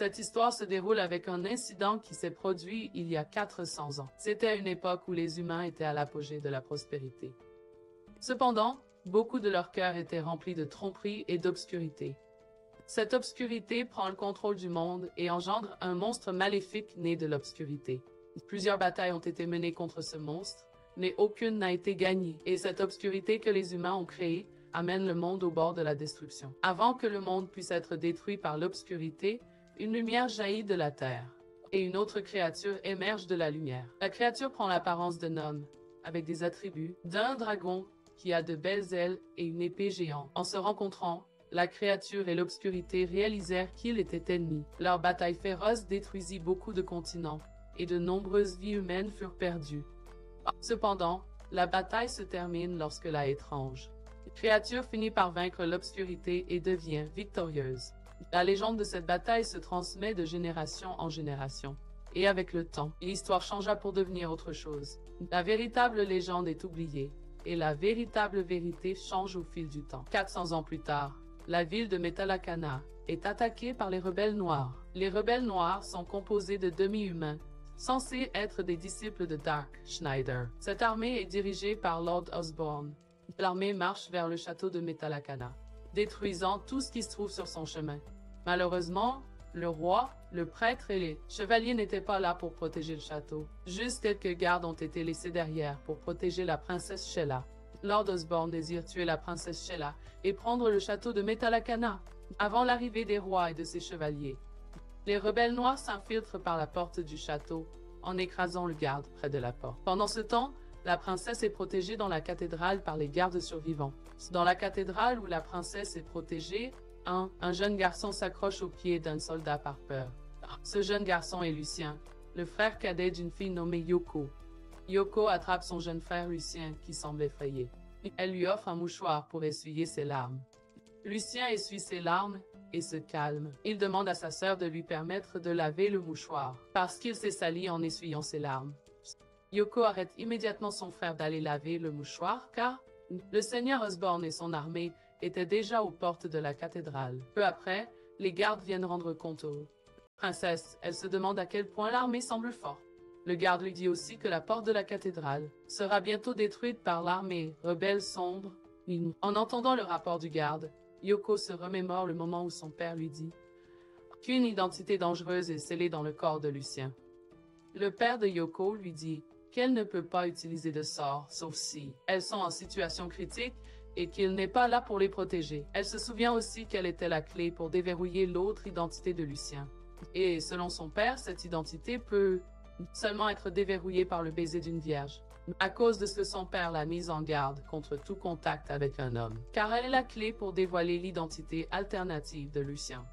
Cette histoire se déroule avec un incident qui s'est produit il y a 400 ans. C'était une époque où les humains étaient à l'apogée de la prospérité. Cependant, beaucoup de leur cœur étaient remplis de tromperie et d'obscurité. Cette obscurité prend le contrôle du monde et engendre un monstre maléfique né de l'obscurité. Plusieurs batailles ont été menées contre ce monstre, mais aucune n'a été gagnée, et cette obscurité que les humains ont créée amène le monde au bord de la destruction. Avant que le monde puisse être détruit par l'obscurité, une lumière jaillit de la terre, et une autre créature émerge de la lumière. La créature prend l'apparence d'un homme, avec des attributs d'un dragon qui a de belles ailes et une épée géante. En se rencontrant, la créature et l'obscurité réalisèrent qu'ils étaient ennemis. Leur bataille féroce détruisit beaucoup de continents, et de nombreuses vies humaines furent perdues. Cependant, la bataille se termine lorsque la étrange créature finit par vaincre l'obscurité et devient victorieuse. La légende de cette bataille se transmet de génération en génération. Et avec le temps, l'histoire changea pour devenir autre chose. La véritable légende est oubliée, et la véritable vérité change au fil du temps. 400 ans plus tard, la ville de Metalakana est attaquée par les rebelles noirs. Les rebelles noirs sont composés de demi-humains, censés être des disciples de Dark Schneider. Cette armée est dirigée par Lord Osborne. L'armée marche vers le château de Metalakana, détruisant tout ce qui se trouve sur son chemin. Malheureusement, le roi, le prêtre et les chevaliers n'étaient pas là pour protéger le château. Juste quelques gardes ont été laissés derrière pour protéger la princesse Sheila. Lord Osborne désire tuer la princesse Sheila et prendre le château de Metalakana avant l'arrivée des rois et de ses chevaliers. Les rebelles noirs s'infiltrent par la porte du château en écrasant le garde près de la porte. Pendant ce temps, la princesse est protégée dans la cathédrale par les gardes survivants. Dans la cathédrale où la princesse est protégée, un jeune garçon s'accroche au pied d'un soldat par peur. Ce jeune garçon est Lucien, le frère cadet d'une fille nommée Yoko. Yoko attrape son jeune frère Lucien qui semble effrayé. Elle lui offre un mouchoir pour essuyer ses larmes. Lucien essuie ses larmes et se calme. Il demande à sa sœur de lui permettre de laver le mouchoir, parce qu'il s'est sali en essuyant ses larmes. Yoko arrête immédiatement son frère d'aller laver le mouchoir car le seigneur Osborne et son armée étaient déjà aux portes de la cathédrale. Peu après, les gardes viennent rendre compte aux princesses. Elle se demande à quel point l'armée semble forte. Le garde lui dit aussi que la porte de la cathédrale sera bientôt détruite par l'armée rebelle sombre. En entendant le rapport du garde, Yoko se remémore le moment où son père lui dit qu'une identité dangereuse est scellée dans le corps de Lucien. Le père de Yoko lui dit qu'elle ne peut pas utiliser de sorts, sauf si elles sont en situation critique et qu'il n'est pas là pour les protéger. Elle se souvient aussi qu'elle était la clé pour déverrouiller l'autre identité de Lucien. Et selon son père, cette identité peut seulement être déverrouillée par le baiser d'une vierge. À cause de ce que son père l'a mise en garde contre tout contact avec un homme, car elle est la clé pour dévoiler l'identité alternative de Lucien.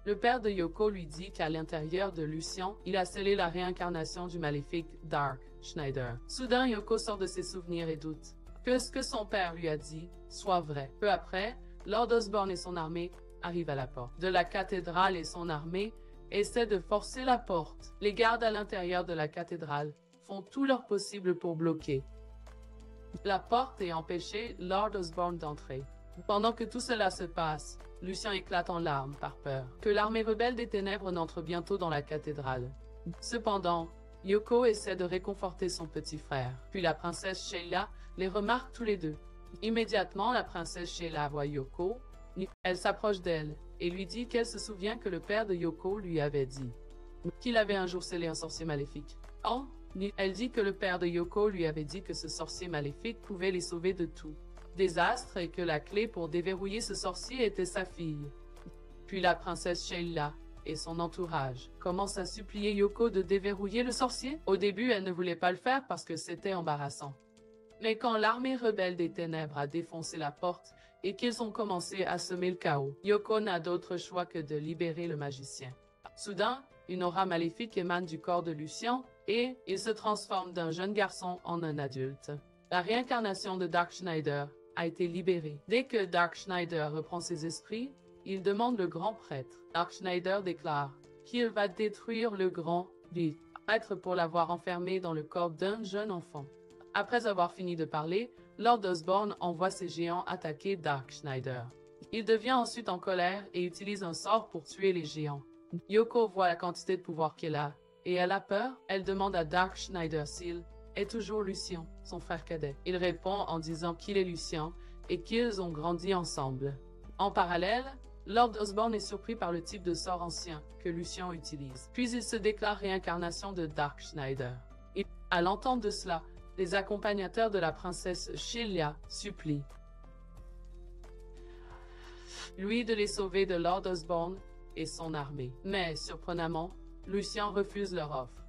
Le père de Yoko lui dit qu'à l'intérieur de Lucien, il a scellé la réincarnation du maléfique Dark Schneider. Soudain, Yoko sort de ses souvenirs et doute que ce que son père lui a dit soit vrai. Peu après, Lord Osborne et son armée arrivent à la porte de la cathédrale et son armée essaie de forcer la porte. Les gardes à l'intérieur de la cathédrale font tout leur possible pour bloquer la porte et empêcher Lord Osborne d'entrer. Pendant que tout cela se passe, Lucien éclate en larmes par peur que l'armée rebelle des ténèbres n'entre bientôt dans la cathédrale. Cependant, Yoko essaie de réconforter son petit frère, puis la princesse Sheila les remarque tous les deux. Immédiatement, la princesse Sheila voit Yoko, elle s'approche d'elle et lui dit qu'elle se souvient que le père de Yoko lui avait dit qu'il avait un jour scellé un sorcier maléfique. Elle dit que le père de Yoko lui avait dit que ce sorcier maléfique pouvait les sauver de tout désastre et que la clé pour déverrouiller ce sorcier était sa fille. Puis la princesse Sheila et son entourage commencent à supplier Yoko de déverrouiller le sorcier. Au début, elle ne voulait pas le faire parce que c'était embarrassant. Mais quand l'armée rebelle des ténèbres a défoncé la porte et qu'ils ont commencé à semer le chaos, Yoko n'a d'autre choix que de libérer le magicien. Soudain, une aura maléfique émane du corps de Lucien et il se transforme d'un jeune garçon en un adulte. La réincarnation de Dark Schneider a été libérée. Dès que Dark Schneider reprend ses esprits, il demande le grand prêtre. Dark Schneider déclare qu'il va détruire le grand prêtre pour l'avoir enfermé dans le corps d'un jeune enfant. Après avoir fini de parler, Lord Osborne envoie ses géants attaquer Dark Schneider. Il devient ensuite en colère et utilise un sort pour tuer les géants. Yoko voit la quantité de pouvoir qu'elle a, et elle a peur. Elle demande à Dark Schneider s'il est toujours Lucien, son frère cadet. Il répond en disant qu'il est Lucien et qu'ils ont grandi ensemble. En parallèle, Lord Osborn est surpris par le type de sort ancien que Lucien utilise. Puis il se déclare réincarnation de Dark Schneider. Et à l'entente de cela, les accompagnateurs de la princesse Sheila supplient lui de les sauver de Lord Osborn et son armée. Mais, surprenamment, Lucien refuse leur offre.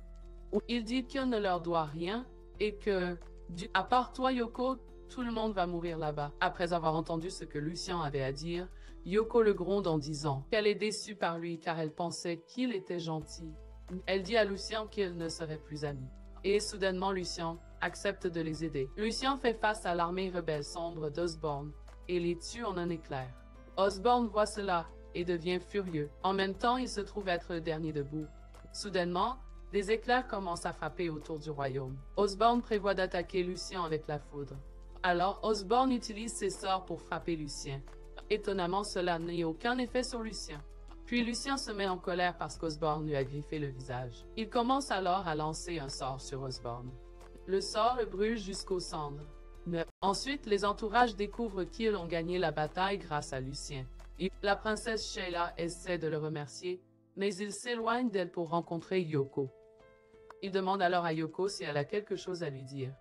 Il dit qu'il ne leur doit rien et que, à part toi Yoko, tout le monde va mourir là-bas. Après avoir entendu ce que Lucien avait à dire, Yoko le gronde en disant qu'elle est déçue par lui car elle pensait qu'il était gentil. Elle dit à Lucien qu'ils ne seraient plus amis. Et soudainement Lucien accepte de les aider. Lucien fait face à l'armée rebelle sombre d'Osborn et les tue en un éclair. Osborn voit cela et devient furieux. En même temps, il se trouve être le dernier debout. Soudainement, des éclairs commencent à frapper autour du royaume. Osborn prévoit d'attaquer Lucien avec la foudre. Alors Osborn utilise ses sorts pour frapper Lucien. Étonnamment, cela n'a aucun effet sur Lucien. Puis Lucien se met en colère parce qu'Osborn lui a griffé le visage. Il commence alors à lancer un sort sur Osborn. Le sort le brûle jusqu'aux cendres. Ensuite, les entourages découvrent qu'ils ont gagné la bataille grâce à Lucien. La princesse Sheila essaie de le remercier, mais il s'éloigne d'elle pour rencontrer Yoko. Il demande alors à Yoko si elle a quelque chose à lui dire.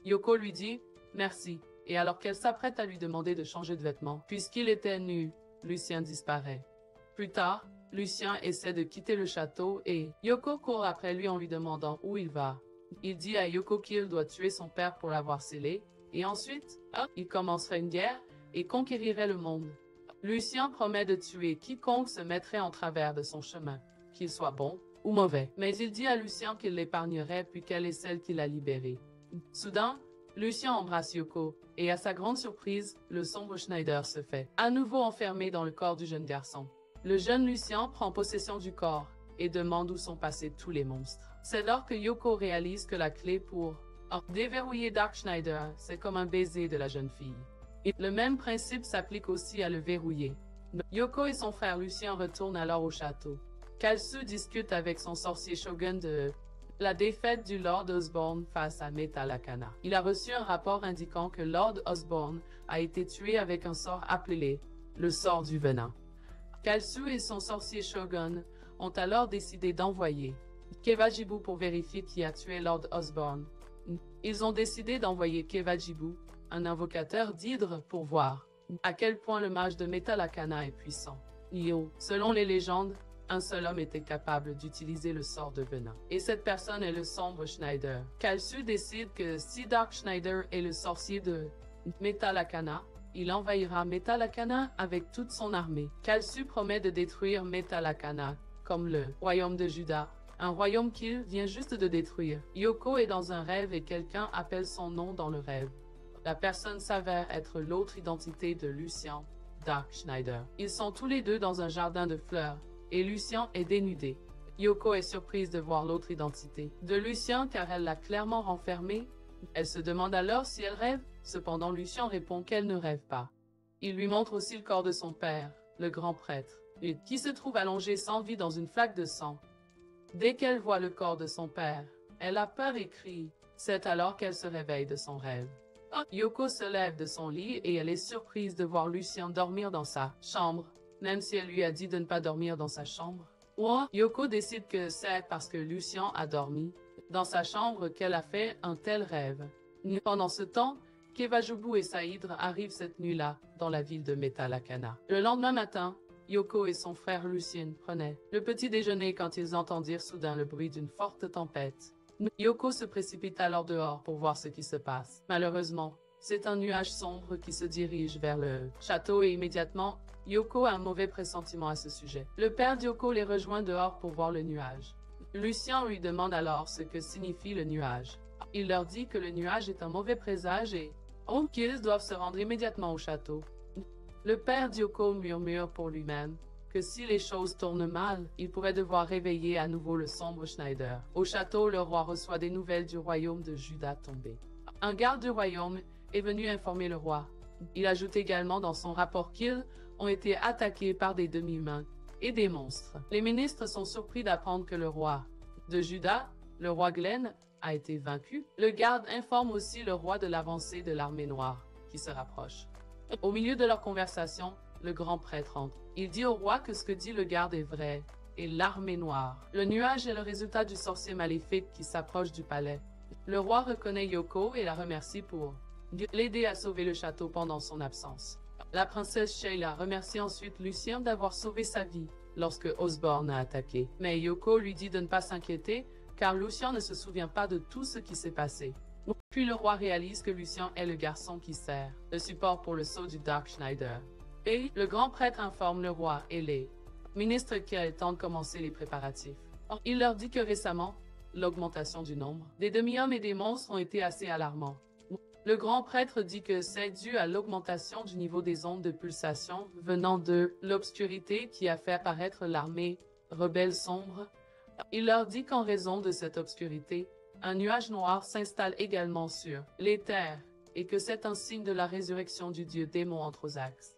Yoko lui dit « Merci », et alors qu'elle s'apprête à lui demander de changer de vêtements, puisqu'il était nu, Lucien disparaît. Plus tard, Lucien essaie de quitter le château et Yoko court après lui en lui demandant où il va. Il dit à Yoko qu'il doit tuer son père pour l'avoir scellé, et ensuite, il commencerait une guerre et conquérirait le monde. Lucien promet de tuer quiconque se mettrait en travers de son chemin, qu'il soit bon ou mauvais. Mais il dit à Lucien qu'il l'épargnerait puis qu'elle est celle qui l'a libéré. Soudain, Lucien embrasse Yoko, et à sa grande surprise, le sombre Schneider se fait à nouveau enfermé dans le corps du jeune garçon. Le jeune Lucien prend possession du corps et demande où sont passés tous les monstres. C'est alors que Yoko réalise que la clé pour déverrouiller Dark Schneider, c'est comme un baiser de la jeune fille. Et le même principe s'applique aussi à le verrouiller. Yoko et son frère Lucien retournent alors au château. Kalsu discute avec son sorcier shogun de la défaite du Lord Osborn face à Metalakana. Il a reçu un rapport indiquant que Lord Osborn a été tué avec un sort appelé le sort du venin. Kalsu et son sorcier shogun ont alors décidé d'envoyer Kevajibu pour vérifier qui a tué Lord Osborn. Ils ont décidé d'envoyer Kevajibu, un invocateur d'hydre, pour voir à quel point le mage de Metalakana est puissant. Selon les légendes, un seul homme était capable d'utiliser le sort de venin. Et cette personne est le sombre Schneider. Kalsu décide que si Dark Schneider est le sorcier de Metalakana, il envahira Metalakana avec toute son armée. Kalsu promet de détruire Metalakana, comme le royaume de Juda, un royaume qu'il vient juste de détruire. Yoko est dans un rêve et quelqu'un appelle son nom dans le rêve. La personne s'avère être l'autre identité de Lucien, Dark Schneider. Ils sont tous les deux dans un jardin de fleurs, et Lucien est dénudé. Yoko est surprise de voir l'autre identité de Lucien car elle l'a clairement renfermé. Elle se demande alors si elle rêve, cependant Lucien répond qu'elle ne rêve pas. Il lui montre aussi le corps de son père, le grand prêtre, qui se trouve allongé sans vie dans une flaque de sang. Dès qu'elle voit le corps de son père, elle a peur et crie. C'est alors qu'elle se réveille de son rêve. Yoko se lève de son lit et elle est surprise de voir Lucien dormir dans sa chambre, même si elle lui a dit de ne pas dormir dans sa chambre. Yoko décide que c'est parce que Lucien a dormi dans sa chambre qu'elle a fait un tel rêve. Pendant ce temps, Kevajibu et sa hydre arrivent cette nuit-là dans la ville de Metalakana. Le lendemain matin, Yoko et son frère Lucien prenaient le petit déjeuner quand ils entendirent soudain le bruit d'une forte tempête. Yoko se précipite alors dehors pour voir ce qui se passe. Malheureusement, c'est un nuage sombre qui se dirige vers le château et immédiatement, Yoko a un mauvais pressentiment à ce sujet. Le père d'Yoko les rejoint dehors pour voir le nuage. Lucien lui demande alors ce que signifie le nuage. Il leur dit que le nuage est un mauvais présage et qu'ils doivent se rendre immédiatement au château. Le père d'Yoko murmure pour lui-même que si les choses tournent mal, il pourrait devoir réveiller à nouveau le sombre Schneider. Au château, le roi reçoit des nouvelles du royaume de Juda tombé. Un garde du royaume est venu informer le roi. Il ajoute également dans son rapport qu'ils ont été attaqués par des demi-humains et des monstres. Les ministres sont surpris d'apprendre que le roi de Juda, le roi Glenn, a été vaincu. Le garde informe aussi le roi de l'avancée de l'armée noire, qui se rapproche. Au milieu de leur conversation, le grand prêtre entre. Il dit au roi que ce que dit le garde est vrai, et l'armée noire. Le nuage est le résultat du sorcier maléfique qui s'approche du palais. Le roi reconnaît Yoko et la remercie pour l'aider à sauver le château pendant son absence. La princesse Sheila remercie ensuite Lucien d'avoir sauvé sa vie lorsque Osborne a attaqué. Mais Yoko lui dit de ne pas s'inquiéter, car Lucien ne se souvient pas de tout ce qui s'est passé. Puis le roi réalise que Lucien est le garçon qui sert le support pour le sceau du Dark Schneider. Et le grand prêtre informe le roi et les ministres qu'il est temps de commencer les préparatifs. Il leur dit que récemment, l'augmentation du nombre des demi-hommes et des monstres ont été assez alarmants. Le grand prêtre dit que c'est dû à l'augmentation du niveau des ondes de pulsation venant de l'obscurité qui a fait apparaître l'armée rebelle sombre. Il leur dit qu'en raison de cette obscurité, un nuage noir s'installe également sur les terres et que c'est un signe de la résurrection du dieu démon Anthrosax.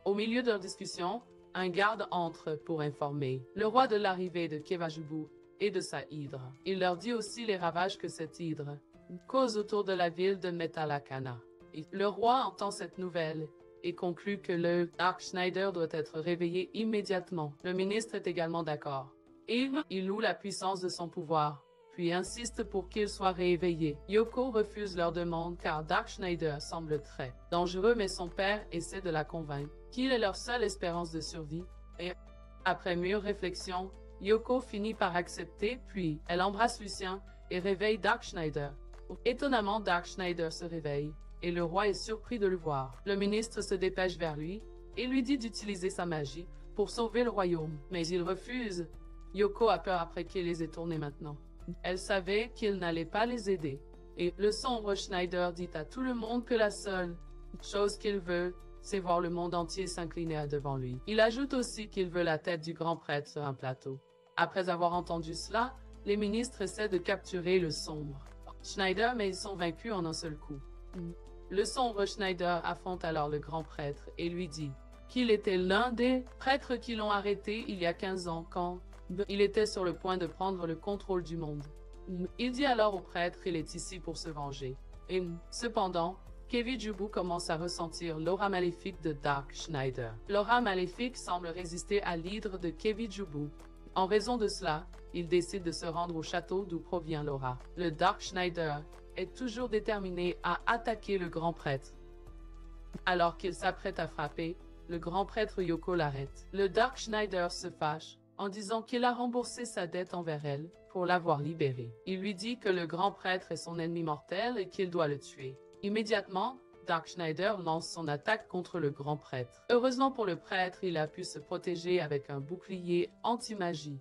Au milieu de leur discussion, un garde entre pour informer le roi de l'arrivée de Kevajubu et de sa hydre. Il leur dit aussi les ravages que cette hydre cause autour de la ville de Metalakana. Le roi entend cette nouvelle et conclut que le Dark Schneider doit être réveillé immédiatement. Le ministre est également d'accord. Il loue la puissance de son pouvoir, puis insiste pour qu'il soit réveillé. Yoko refuse leur demande car Dark Schneider semble très dangereux, mais son père essaie de la convaincre qu'il est leur seule espérance de survie. Et après mûre réflexion, Yoko finit par accepter, puis elle embrasse Lucien et réveille Dark Schneider. Étonnamment, Dark Schneider se réveille, et le roi est surpris de le voir. Le ministre se dépêche vers lui, et lui dit d'utiliser sa magie pour sauver le royaume, mais il refuse. Yoko a peur après qu'il les ait tournés maintenant. Elle savait qu'il n'allait pas les aider, et le sombre Schneider dit à tout le monde que la seule chose qu'il veut, c'est voir le monde entier s'incliner devant lui. Il ajoute aussi qu'il veut la tête du grand prêtre sur un plateau. Après avoir entendu cela, les ministres essaient de capturer le sombre Schneider, mais ils sont vaincus en un seul coup. Le sombre Schneider affronte alors le grand prêtre et lui dit qu'il était l'un des prêtres qui l'ont arrêté il y a 15 ans quand il était sur le point de prendre le contrôle du monde. Il dit alors au prêtre qu'il est ici pour se venger. Et cependant, Kevajubu commence à ressentir l'aura maléfique de Dark Schneider. L'aura maléfique semble résister à l'hydre de Kevajubu. En raison de cela, il décide de se rendre au château d'où provient l'aura. Le Dark Schneider est toujours déterminé à attaquer le grand prêtre. Alors qu'il s'apprête à frapper, le grand prêtre Yoko l'arrête. Le Dark Schneider se fâche en disant qu'il a remboursé sa dette envers elle pour l'avoir libéré. Il lui dit que le grand prêtre est son ennemi mortel et qu'il doit le tuer. Immédiatement, Dark Schneider lance son attaque contre le grand prêtre. Heureusement pour le prêtre, il a pu se protéger avec un bouclier anti-magie.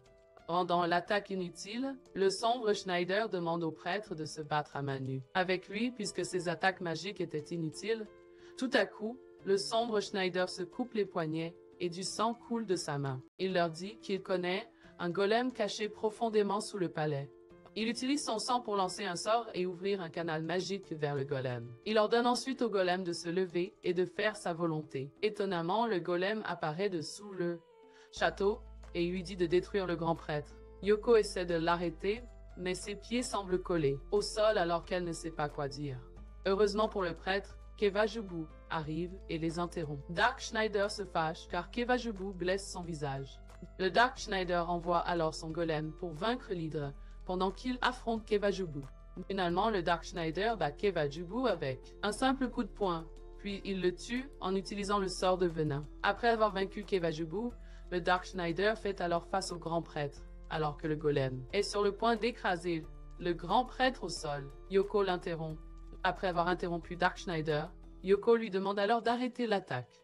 Rendant l'attaque inutile, le sombre Schneider demande au prêtre de se battre à main nue avec lui puisque ses attaques magiques étaient inutiles. Tout à coup, le sombre Schneider se coupe les poignets et du sang coule de sa main. Il leur dit qu'il connaît un golem caché profondément sous le palais. Il utilise son sang pour lancer un sort et ouvrir un canal magique vers le golem. Il ordonne ensuite au golem de se lever et de faire sa volonté. Étonnamment, le golem apparaît dessous le château et lui dit de détruire le grand prêtre. Yoko essaie de l'arrêter, mais ses pieds semblent collés au sol alors qu'elle ne sait pas quoi dire. Heureusement pour le prêtre, Kevajubu arrive et les interrompt. Dark Schneider se fâche car Kevajubu blesse son visage. Le Dark Schneider envoie alors son golem pour vaincre l'hydre, pendant qu'il affronte Kevajubu. Finalement, le Dark Schneider bat Kevajubu avec un simple coup de poing, puis il le tue en utilisant le sort de venin. Après avoir vaincu Kevajubu, le Dark Schneider fait alors face au grand prêtre, alors que le golem est sur le point d'écraser le grand prêtre au sol. Yoko l'interrompt. Après avoir interrompu Dark Schneider, Yoko lui demande alors d'arrêter l'attaque.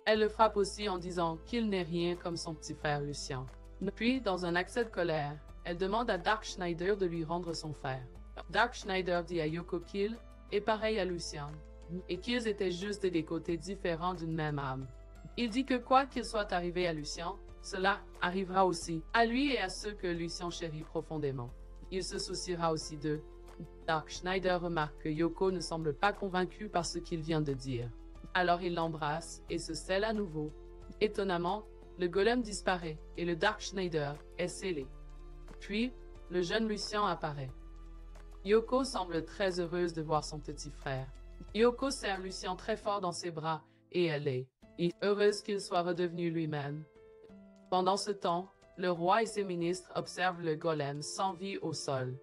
Elle le frappe aussi en disant qu'il n'est rien comme son petit frère Lucien. Puis, dans un accès de colère, elle demande à Dark Schneider de lui rendre son frère. Dark Schneider dit à Yoko qu'il est pareil à Lucien, et qu'ils étaient juste des côtés différents d'une même âme. Il dit que quoi qu'il soit arrivé à Lucien, cela arrivera aussi à lui et à ceux que Lucien chérit profondément. Il se souciera aussi d'eux. Dark Schneider remarque que Yoko ne semble pas convaincue par ce qu'il vient de dire. Alors il l'embrasse et se scelle à nouveau. Étonnamment, Le golem disparaît et le Dark Schneider est scellé. Puis, le jeune Lucien apparaît. Yoko semble très heureuse de voir son petit frère. Yoko serre Lucien très fort dans ses bras et elle est heureuse qu'il soit redevenu lui-même. Pendant ce temps, le roi et ses ministres observent le golem sans vie au sol.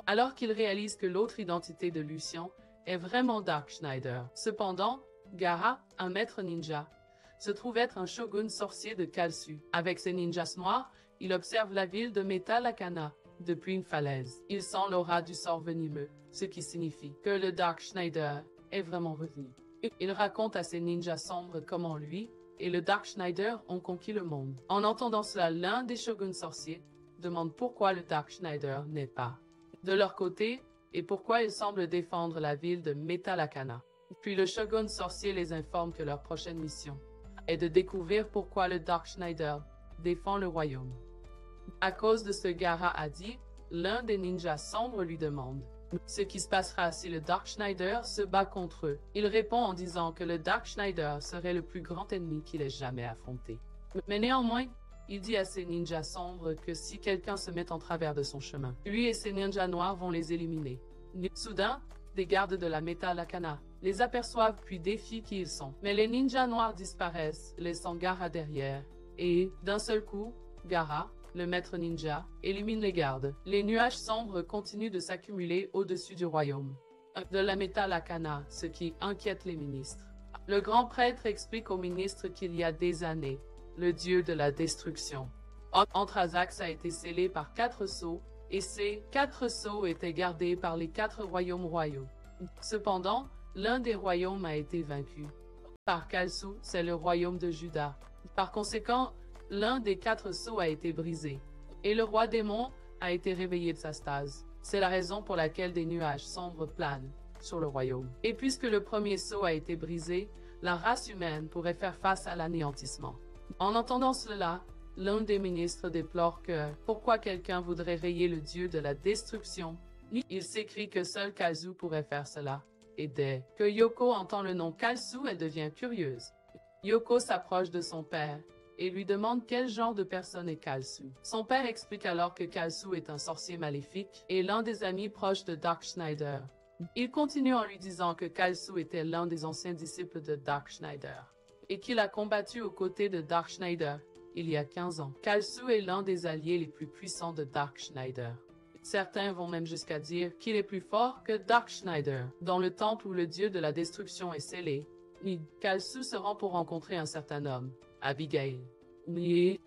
Alors qu'ils réalisent que l'autre identité de Lucien est vraiment Dark Schneider. Cependant, Gaara, un maître ninja, se trouve être un shogun sorcier de Kalsu. Avec ses ninjas noirs, il observe la ville de Metalakana depuis une falaise. Il sent l'aura du sort venimeux, ce qui signifie que le Dark Schneider est vraiment revenu. Il raconte à ses ninjas sombres comment lui et le Dark Schneider ont conquis le monde. En entendant cela, l'un des shoguns sorciers demande pourquoi le Dark Schneider n'est pas de leur côté et pourquoi ils semblent défendre la ville de Metalakana. Puis le shogun sorcier les informe que leur prochaine mission est de découvrir pourquoi le Dark Schneider défend le royaume. À cause de ce Gaara a dit, l'un des ninjas sombres lui demande ce qui se passera si le Dark Schneider se bat contre eux. Il répond en disant que le Dark Schneider serait le plus grand ennemi qu'il ait jamais affronté. Mais néanmoins, il dit à ses ninjas sombres que si quelqu'un se met en travers de son chemin, lui et ses ninjas noirs vont les éliminer. Soudain, des gardes de la Metalakana les aperçoivent puis défient qui ils sont. Mais les ninjas noirs disparaissent, laissant Gaara derrière. Et, d'un seul coup, Gaara, le maître ninja, élimine les gardes. Les nuages sombres continuent de s'accumuler au-dessus du royaume de la Metalakana, ce qui inquiète les ministres. Le grand prêtre explique aux ministres qu'il y a des années, le dieu de la destruction, Anthrazax, a été scellé par 4 sceaux, et ces 4 sceaux étaient gardés par les 4 royaumes royaux. Cependant, l'un des royaumes a été vaincu. Par Kalsu, c'est le royaume de Juda. Par conséquent, l'un des 4 sceaux a été brisé, et le roi démon a été réveillé de sa stase. C'est la raison pour laquelle des nuages sombres planent sur le royaume. Et puisque le premier sceau a été brisé, la race humaine pourrait faire face à l'anéantissement. En entendant cela, l'un des ministres déplore que pourquoi quelqu'un voudrait rayer le dieu de la destruction. Il s'écrie que seul Kalsu pourrait faire cela. Et dès que Yoko entend le nom Kalsu, elle devient curieuse. Yoko s'approche de son père et lui demande quel genre de personne est Kalsu. Son père explique alors que Kalsu est un sorcier maléfique et l'un des amis proches de Dark Schneider. Il continue en lui disant que Kalsu était l'un des anciens disciples de Dark Schneider et qu'il a combattu aux côtés de Dark Schneider il y a 15 ans. Kalsu est l'un des alliés les plus puissants de Dark Schneider. Certains vont même jusqu'à dire qu'il est plus fort que Dark Schneider. Dans le temple où le dieu de la destruction est scellé, Kalsu se rend pour rencontrer un certain homme, Abigail.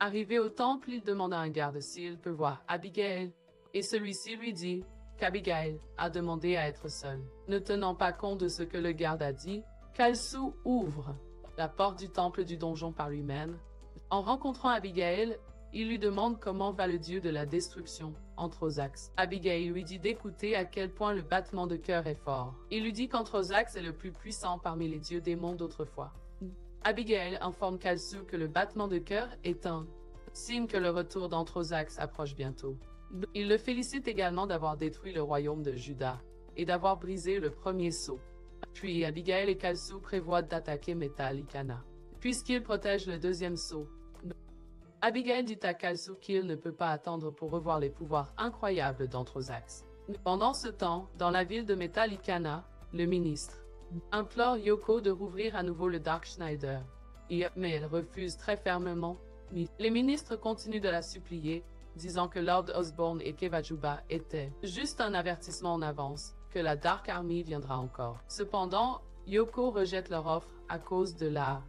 Arrivé au temple, il demande à un garde s'il peut voir Abigail, et celui-ci lui dit qu'Abigail a demandé à être seule. Ne tenant pas compte de ce que le garde a dit, Kalsu ouvre la porte du temple du donjon par lui-même. En rencontrant Abigail, il lui demande comment va le dieu de la destruction, Anthrazax. Abigail lui dit d'écouter à quel point le battement de cœur est fort. Il lui dit qu'Anthrazax est le plus puissant parmi les dieux démons d'autrefois. Abigail informe Kalsu que le battement de cœur est un signe que le retour d'Anthrazax approche bientôt. Il le félicite également d'avoir détruit le royaume de Juda et d'avoir brisé le premier sceau. Puis Abigail et Kalsu prévoient d'attaquer Metalakana, puisqu'il protège le deuxième sceau. Abigail dit à Kalsu qu'il ne peut pas attendre pour revoir les pouvoirs incroyables d'Anthrazax. Pendant ce temps, dans la ville de Metalakana, le ministre implore Yoko de rouvrir à nouveau le Dark Schneider. Mais elle refuse très fermement. Les ministres continuent de la supplier, disant que Lord Osborne et Kevajuba étaient juste un avertissement en avance, que la Dark Army viendra encore. Cependant, Yoko rejette leur offre à cause de la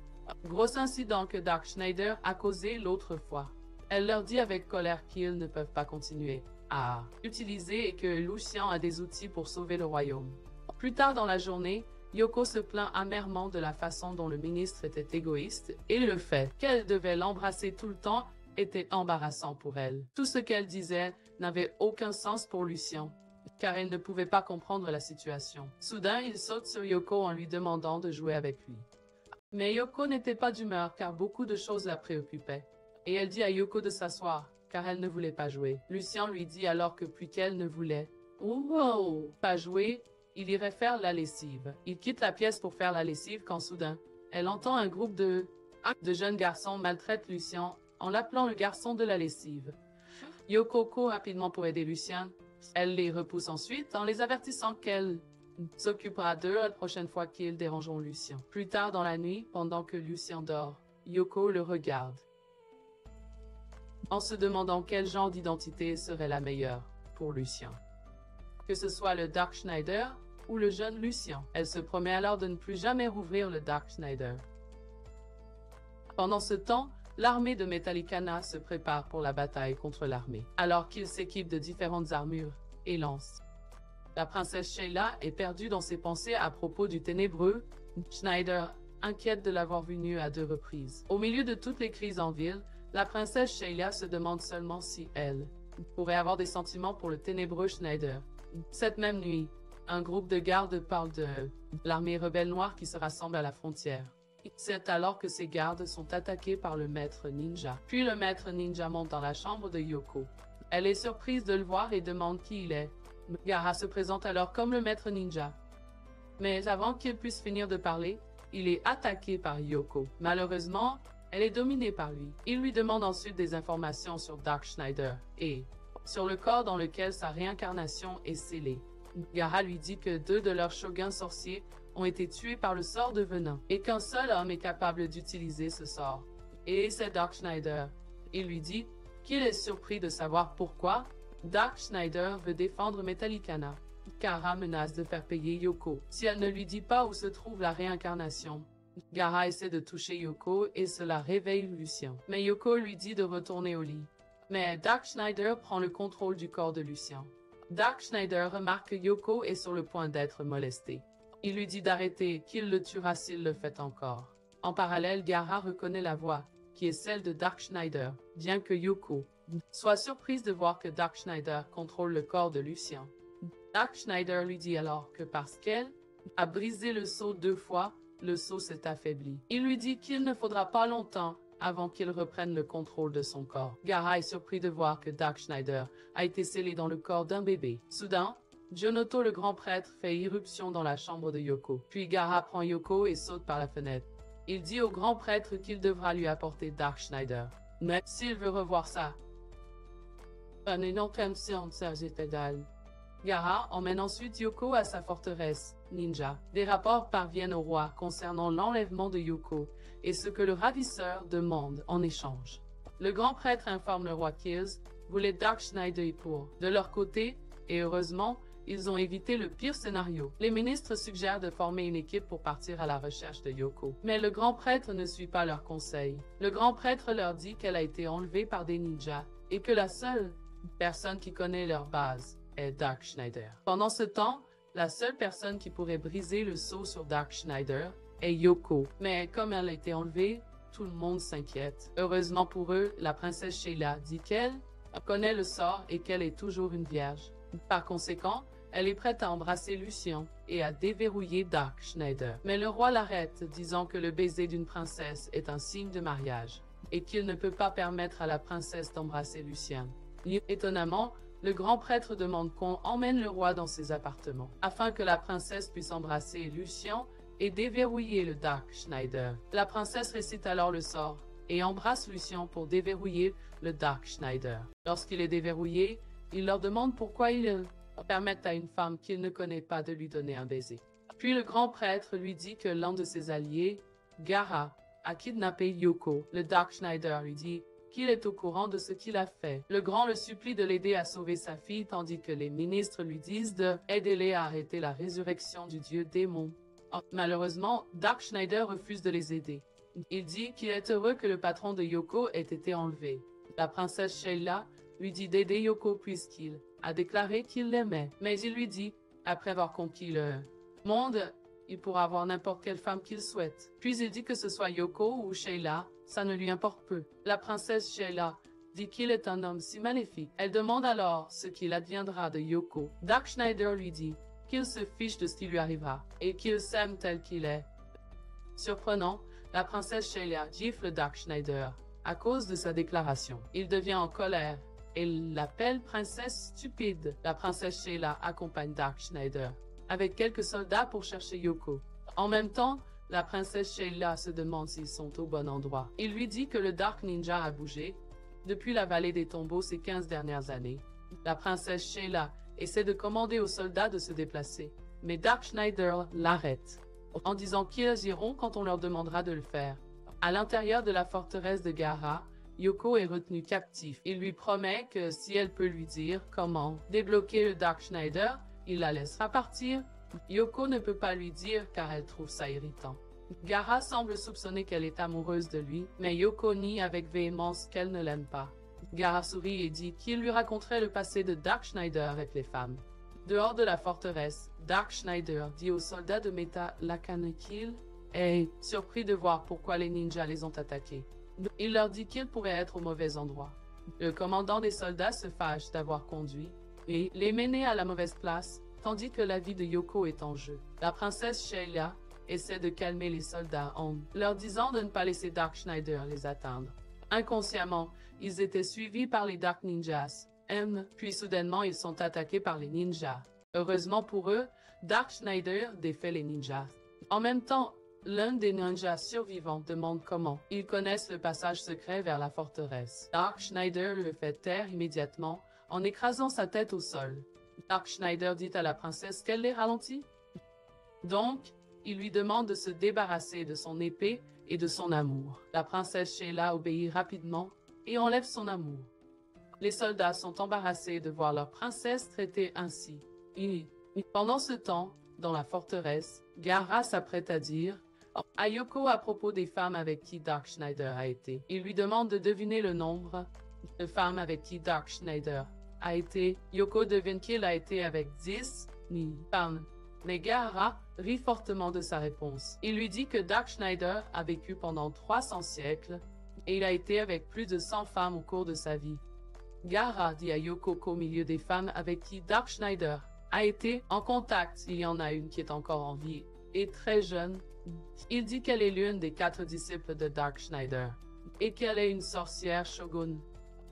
gros incident que Dark Schneider a causé l'autre fois. Elle leur dit avec colère qu'ils ne peuvent pas continuer à utiliser et que Lucien a des outils pour sauver le royaume. Plus tard dans la journée, Yoko se plaint amèrement de la façon dont le ministre était égoïste et le fait qu'elle devait l'embrasser tout le temps était embarrassant pour elle. Tout ce qu'elle disait n'avait aucun sens pour Lucien, car elle ne pouvait pas comprendre la situation. Soudain, il saute sur Yoko en lui demandant de jouer avec lui. Mais Yoko n'était pas d'humeur car beaucoup de choses la préoccupaient. Et elle dit à Yoko de s'asseoir, car elle ne voulait pas jouer. Lucien lui dit alors que puisqu'elle ne voulait pas jouer, il irait faire la lessive. Il quitte la pièce pour faire la lessive quand soudain, elle entend un groupe de jeunes garçons maltraiter Lucien en l'appelant le garçon de la lessive. Yoko court rapidement pour aider Lucien. Elle les repousse ensuite en les avertissant qu'elle s'occupera d'eux la prochaine fois qu'ils dérangeront Lucien. Plus tard dans la nuit, pendant que Lucien dort, Yoko le regarde, en se demandant quel genre d'identité serait la meilleure pour Lucien. Que ce soit le Dark Schneider ou le jeune Lucien. Elle se promet alors de ne plus jamais rouvrir le Dark Schneider. Pendant ce temps, l'armée de Metallicana se prépare pour la bataille contre l'armée, alors qu'ils s'équipent de différentes armures et lances. La princesse Sheila est perdue dans ses pensées à propos du ténébreux Schneider, inquiète de l'avoir vu nu à 2 reprises. Au milieu de toutes les crises en ville, la princesse Sheila se demande seulement si elle pourrait avoir des sentiments pour le ténébreux Schneider. Cette même nuit, un groupe de gardes parle de l'armée rebelle noire qui se rassemble à la frontière. C'est alors que ces gardes sont attaqués par le maître ninja. Puis le maître ninja monte dans la chambre de Yoko. Elle est surprise de le voir et demande qui il est. Gaara se présente alors comme le maître ninja. Mais avant qu'il puisse finir de parler, il est attaqué par Yoko. Malheureusement, elle est dominée par lui. Il lui demande ensuite des informations sur Dark Schneider et sur le corps dans lequel sa réincarnation est scellée. Gaara lui dit que 2 de leurs shoguns sorciers ont été tués par le sort de venin et qu'un seul homme est capable d'utiliser ce sort. Et c'est Dark Schneider. Il lui dit qu'il est surpris de savoir pourquoi Dark Schneider veut défendre Metallicana. Gaara menace de faire payer Yoko si elle ne lui dit pas où se trouve la réincarnation. Gaara essaie de toucher Yoko et cela réveille Lucien. Mais Yoko lui dit de retourner au lit. Mais Dark Schneider prend le contrôle du corps de Lucien. Dark Schneider remarque que Yoko est sur le point d'être molestée. Il lui dit d'arrêter, qu'il le tuera s'il le fait encore. En parallèle, Gaara reconnaît la voix, qui est celle de Dark Schneider, bien que Yoko soit surprise de voir que Dark Schneider contrôle le corps de Lucien. Dark Schneider lui dit alors que parce qu'elle a brisé le sceau 2 fois, le sceau s'est affaibli. Il lui dit qu'il ne faudra pas longtemps avant qu'il reprenne le contrôle de son corps. Gaara est surpris de voir que Dark Schneider a été scellé dans le corps d'un bébé. Soudain, Jonoto le grand prêtre fait irruption dans la chambre de Yoko. Puis Gaara prend Yoko et saute par la fenêtre. Il dit au grand prêtre qu'il devra lui apporter Dark Schneider. Mais s'il veut revoir ça, un énorme séance étale. Gaara emmène ensuite Yoko à sa forteresse, ninja. Des rapports parviennent au roi concernant l'enlèvement de Yoko et ce que le ravisseur demande en échange. Le grand prêtre informe le roi qu'ils voulaient Dark Schneider pour de leur côté, et heureusement, ils ont évité le pire scénario. Les ministres suggèrent de former une équipe pour partir à la recherche de Yoko. Mais le grand prêtre ne suit pas leurs conseils. Le grand prêtre leur dit qu'elle a été enlevée par des ninjas et que la seule personne qui connaît leur base est Dark Schneider. Pendant ce temps, la seule personne qui pourrait briser le sceau sur Dark Schneider est Yoko. Mais comme elle a été enlevée, tout le monde s'inquiète. Heureusement pour eux, la princesse Sheila dit qu'elle connaît le sort et qu'elle est toujours une vierge. Par conséquent, elle est prête à embrasser Lucien et à déverrouiller Dark Schneider. Mais le roi l'arrête, disant que le baiser d'une princesse est un signe de mariage et qu'il ne peut pas permettre à la princesse d'embrasser Lucien. Étonnamment, le grand prêtre demande qu'on emmène le roi dans ses appartements, afin que la princesse puisse embrasser Lucien et déverrouiller le Dark Schneider. La princesse récite alors le sort et embrasse Lucien pour déverrouiller le Dark Schneider. Lorsqu'il est déverrouillé, il leur demande pourquoi ils permettent à une femme qu'il ne connaît pas de lui donner un baiser. Puis le grand prêtre lui dit que l'un de ses alliés, Gaara, a kidnappé Yoko. Le Dark Schneider lui dit qu'il est au courant de ce qu'il a fait. Le grand le supplie de l'aider à sauver sa fille, tandis que les ministres lui disent de aider à arrêter la résurrection du dieu démon. Malheureusement, Dark Schneider refuse de les aider. Il dit qu'il est heureux que le patron de Yoko ait été enlevé. La princesse Sheila lui dit d'aider Yoko puisqu'il a déclaré qu'il l'aimait. Mais il lui dit, après avoir conquis le monde, il pourra avoir n'importe quelle femme qu'il souhaite. Puis il dit que ce soit Yoko ou Sheila, ça ne lui importe peu. La princesse Sheila dit qu'il est un homme si maléfique. Elle demande alors ce qu'il adviendra de Yoko. Dark Schneider lui dit qu'il se fiche de ce qui lui arrivera et qu'il s'aime tel qu'il est. Surprenant, la princesse Sheila gifle Dark Schneider à cause de sa déclaration. Il devient en colère et l'appelle princesse stupide. La princesse Sheila accompagne Dark Schneider avec quelques soldats pour chercher Yoko. En même temps, La princesse Sheila se demande s'ils sont au bon endroit. Il lui dit que le Dark Ninja a bougé depuis la vallée des tombeaux ces 15 dernières années. La princesse Sheila essaie de commander aux soldats de se déplacer, mais Dark Schneider l'arrête en disant qu'ils iront quand on leur demandera de le faire. À l'intérieur de la forteresse de Gaara, Yoko est retenue captive. Il lui promet que si elle peut lui dire comment débloquer le Dark Schneider, il la laissera partir. Yoko ne peut pas lui dire car elle trouve ça irritant. Gaara semble soupçonner qu'elle est amoureuse de lui, mais Yoko nie avec véhémence qu'elle ne l'aime pas. Gaara sourit et dit qu'il lui raconterait le passé de Dark Schneider avec les femmes. Dehors de la forteresse, Dark Schneider dit aux soldats de Meta Lacan qu'il est surpris de voir pourquoi les ninjas les ont attaqués. Il leur dit qu'ils pourraient être au mauvais endroit. Le commandant des soldats se fâche d'avoir conduit et les mener à la mauvaise place, tandis que la vie de Yoko est en jeu. La princesse Sheila essaie de calmer les soldats en leur disant de ne pas laisser Dark Schneider les atteindre. Inconsciemment, ils étaient suivis par les Dark Ninjas. Puis soudainement, ils sont attaqués par les ninjas. Heureusement pour eux, Dark Schneider défait les ninjas. En même temps, l'un des ninjas survivants demande comment ils connaissent le passage secret vers la forteresse. Dark Schneider le fait taire immédiatement en écrasant sa tête au sol. Dark Schneider dit à la princesse qu'elle les ralentit. Donc, il lui demande de se débarrasser de son épée et de son amour. La princesse Sheila obéit rapidement et enlève son amour. Les soldats sont embarrassés de voir leur princesse traitée ainsi. Pendant ce temps, dans la forteresse, Gaara s'apprête à dire à Yoko à propos des femmes avec qui Dark Schneider a été. Il lui demande de deviner le nombre de femmes avec qui Dark Schneider a été. Yoko devine qu'il a été avec 10 femmes. Mais Gaara rit fortement de sa réponse. Il lui dit que Dark Schneider a vécu pendant 300 siècles et il a été avec plus de 100 femmes au cours de sa vie. Gaara dit à Yoko qu'au milieu des femmes avec qui Dark Schneider a été en contact, il y en a une qui est encore en vie et très jeune. Il dit qu'elle est l'une des 4 disciples de Dark Schneider et qu'elle est une sorcière shogun.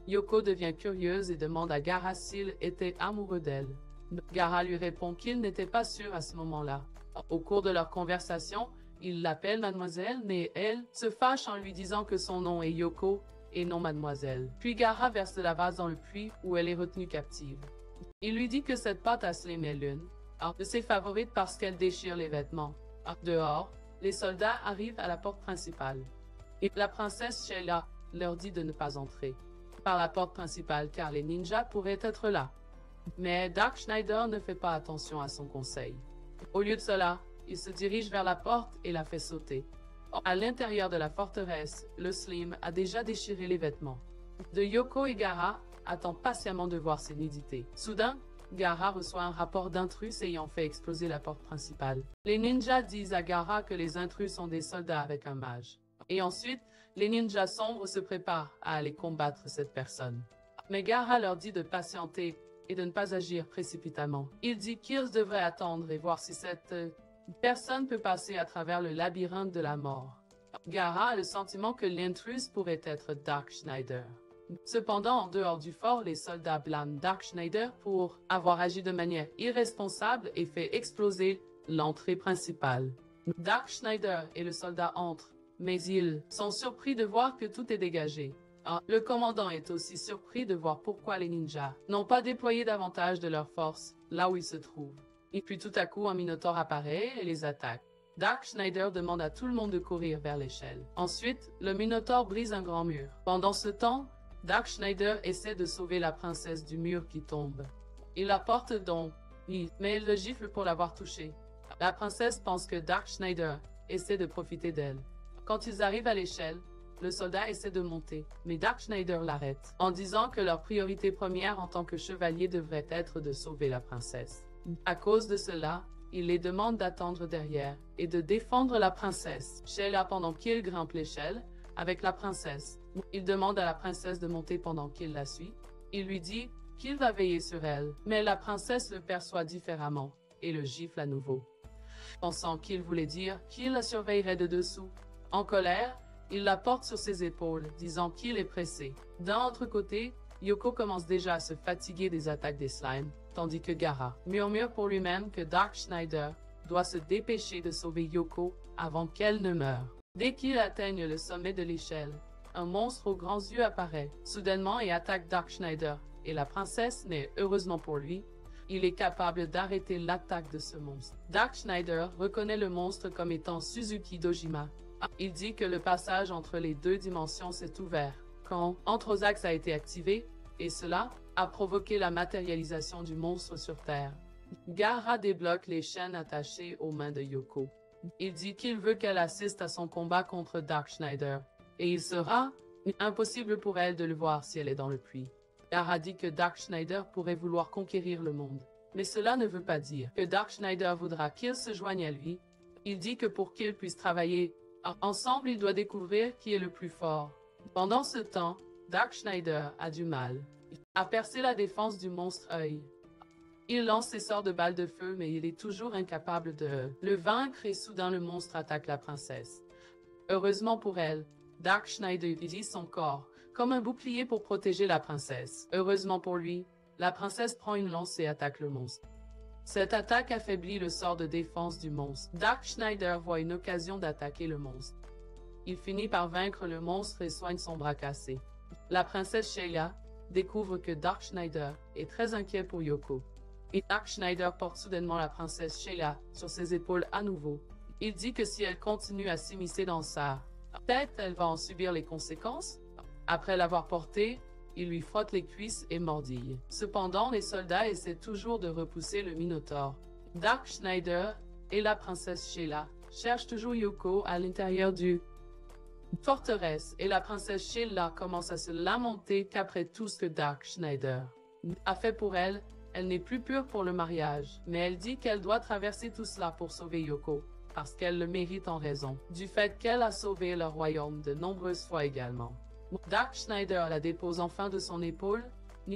Yoko devient curieuse et demande à Gaara s'il était amoureux d'elle. Gaara lui répond qu'il n'était pas sûr à ce moment-là. Au cours de leur conversation, il l'appelle mademoiselle, mais elle se fâche en lui disant que son nom est Yoko et non mademoiselle. Puis Gaara verse de la vase dans le puits où elle est retenue captive. Il lui dit que cette pâte à slim est l'une de ses favorites parce qu'elle déchire les vêtements. Dehors, les soldats arrivent à la porte principale. Et la princesse Sheila leur dit de ne pas entrer par la porte principale car les ninjas pourraient être là. Mais Dark Schneider ne fait pas attention à son conseil. Au lieu de cela, il se dirige vers la porte et la fait sauter. À l'intérieur de la forteresse, le Slim a déjà déchiré les vêtements de Yoko et Gaara attend patiemment de voir ses nudités. Soudain, Gaara reçoit un rapport d'intrus ayant fait exploser la porte principale. Les ninjas disent à Gaara que les intrus sont des soldats avec un mage. Et ensuite, les ninjas sombres se préparent à aller combattre cette personne. Mais Gaara leur dit de patienter et de ne pas agir précipitamment. Il dit qu'ils devraient attendre et voir si cette personne peut passer à travers le labyrinthe de la mort. Gaara a le sentiment que l'intrus pourrait être Dark Schneider. Cependant, en dehors du fort, les soldats blâment Dark Schneider pour avoir agi de manière irresponsable et fait exploser l'entrée principale. Dark Schneider et le soldat entrent, mais ils sont surpris de voir que tout est dégagé. Le commandant est aussi surpris de voir pourquoi les ninjas n'ont pas déployé davantage de leur force là où ils se trouvent. Et puis tout à coup, un minotaure apparaît et les attaque. Dark Schneider demande à tout le monde de courir vers l'échelle. Ensuite, le minotaure brise un grand mur. Pendant ce temps, Dark Schneider essaie de sauver la princesse du mur qui tombe. Il la porte donc, mais elle le gifle pour l'avoir touchée. La princesse pense que Dark Schneider essaie de profiter d'elle. Quand ils arrivent à l'échelle, le soldat essaie de monter, mais Dark Schneider l'arrête, en disant que leur priorité première en tant que chevalier devrait être de sauver la princesse. À cause de cela, il les demande d'attendre derrière et de défendre la princesse. Sheila pendant qu'il grimpe l'échelle avec la princesse. Il demande à la princesse de monter pendant qu'il la suit. Il lui dit qu'il va veiller sur elle, mais la princesse le perçoit différemment et le gifle à nouveau, pensant qu'il voulait dire qu'il la surveillerait de dessous. En colère, il la porte sur ses épaules, disant qu'il est pressé. D'un autre côté, Yoko commence déjà à se fatiguer des attaques des slimes, tandis que Gaara murmure pour lui-même que Dark Schneider doit se dépêcher de sauver Yoko avant qu'elle ne meure. Dès qu'ils atteignent le sommet de l'échelle, un monstre aux grands yeux apparaît soudainement et attaque Dark Schneider, et la princesse, mais heureusement pour lui, il est capable d'arrêter l'attaque de ce monstre. Dark Schneider reconnaît le monstre comme étant Suzuki Dojima. Il dit que le passage entre les deux dimensions s'est ouvert quand Anthrozax a été activé, et cela a provoqué la matérialisation du monstre sur Terre. Gaara débloque les chaînes attachées aux mains de Yoko. Il dit qu'il veut qu'elle assiste à son combat contre Dark Schneider, et il sera impossible pour elle de le voir si elle est dans le puits. Gaara dit que Dark Schneider pourrait vouloir conquérir le monde, mais cela ne veut pas dire que Dark Schneider voudra qu'il se joigne à lui. Il dit que pour qu'ils puissent travailler ensemble, il doit découvrir qui est le plus fort. Pendant ce temps, Dark Schneider a du mal à percer la défense du monstre œil. Il lance ses sorts de balles de feu, mais il est toujours incapable de le vaincre et soudain le monstre attaque la princesse. Heureusement pour elle, Dark Schneider utilise son corps comme un bouclier pour protéger la princesse. Heureusement pour lui, la princesse prend une lance et attaque le monstre. Cette attaque affaiblit le sort de défense du monstre. Dark Schneider voit une occasion d'attaquer le monstre. Il finit par vaincre le monstre et soigne son bras cassé. La princesse Sheila découvre que Dark Schneider est très inquiet pour Yoko. Et Dark Schneider porte soudainement la princesse Sheila sur ses épaules à nouveau. Il dit que si elle continue à s'immiscer dans sa tête, elle va en subir les conséquences. Après l'avoir portée, il lui frotte les cuisses et mordille. Cependant, les soldats essaient toujours de repousser le Minotaure. Dark Schneider et la princesse Sheila cherchent toujours Yoko à l'intérieur du forteresse et la princesse Sheila commence à se lamenter qu'après tout ce que Dark Schneider a fait pour elle, elle n'est plus pure pour le mariage, mais elle dit qu'elle doit traverser tout cela pour sauver Yoko, parce qu'elle le mérite en raison du fait qu'elle a sauvé le royaume de nombreuses fois également. Dark Schneider la dépose enfin de son épaule,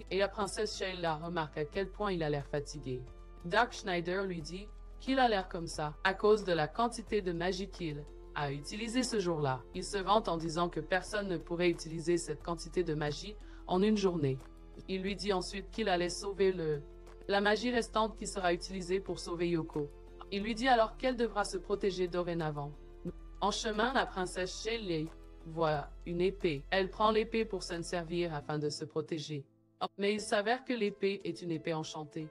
et la princesse Sheila remarque à quel point il a l'air fatigué. Dark Schneider lui dit qu'il a l'air comme ça à cause de la quantité de magie qu'il a utilisée ce jour-là. Il se vante en disant que personne ne pourrait utiliser cette quantité de magie en une journée. Il lui dit ensuite qu'il allait sauver la magie restante qui sera utilisée pour sauver Yoko. Il lui dit alors qu'elle devra se protéger dorénavant. En chemin, la princesse Sheila voit une épée. Elle prend l'épée pour s'en servir afin de se protéger. Mais il s'avère que l'épée est une épée enchantée.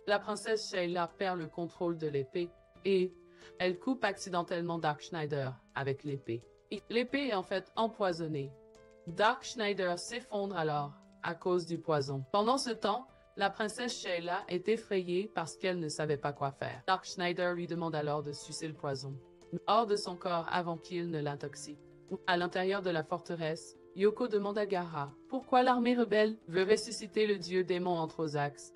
La princesse Sheila perd le contrôle de l'épée et elle coupe accidentellement Dark Schneider avec l'épée. L'épée est en fait empoisonnée. Dark Schneider s'effondre alors à cause du poison. Pendant ce temps, la princesse Sheila est effrayée parce qu'elle ne savait pas quoi faire. Dark Schneider lui demande alors de sucer le poison hors de son corps avant qu'il ne l'intoxique. À l'intérieur de la forteresse, Yoko demande à Gaara pourquoi l'armée rebelle veut ressusciter le dieu démon Anthrozax.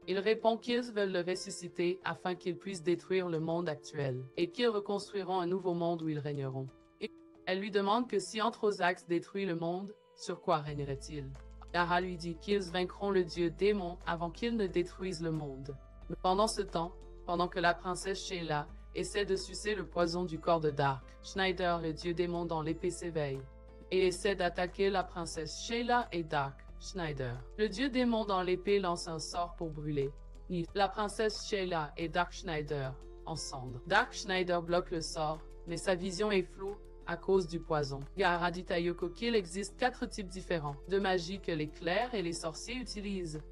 Il répond qu'ils veulent le ressusciter afin qu'il puisse détruire le monde actuel et qu'ils reconstruiront un nouveau monde où ils régneront. Et elle lui demande que si Anthrozax détruit le monde, sur quoi régnerait-il? Gaara lui dit qu'ils vaincront le dieu démon avant qu'il ne détruise le monde. Mais pendant ce temps, pendant que la princesse Sheila essaie de sucer le poison du corps de Dark Schneider, le dieu démon dans l'épée s'éveille et essaie d'attaquer la princesse Sheila et Dark Schneider. Le dieu démon dans l'épée lance un sort pour brûler la princesse Sheila et Dark Schneider en cendres. Dark Schneider bloque le sort, mais sa vision est floue à cause du poison. Gaara dit à Yoko qu'il existe 4 types différents de magie que les clercs et les sorciers utilisent.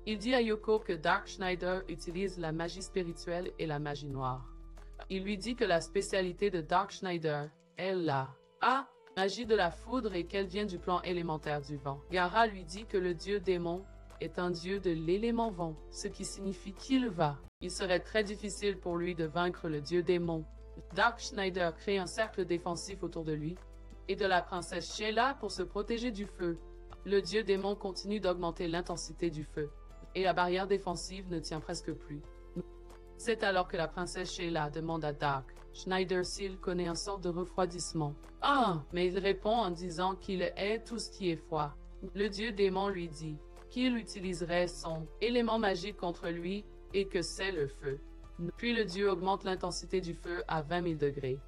Il dit à Yoko que Dark Schneider utilise la magie spirituelle et la magie noire. Il lui dit que la spécialité de Dark Schneider est la magie de la foudre et qu'elle vient du plan élémentaire du vent. Gaara lui dit que le dieu démon est un dieu de l'élément vent, ce qui signifie il serait très difficile pour lui de vaincre le dieu démon. Dark Schneider crée un cercle défensif autour de lui et de la princesse Sheila pour se protéger du feu. Le dieu démon continue d'augmenter l'intensité du feu et la barrière défensive ne tient presque plus. C'est alors que la princesse Sheila demande à Dark Schneider s'il connaît un sort de refroidissement. Mais il répond en disant qu'il hait tout ce qui est froid. Le dieu démon lui dit qu'il utiliserait son élément magique contre lui et que c'est le feu. Puis le dieu augmente l'intensité du feu à 20 000 degrés.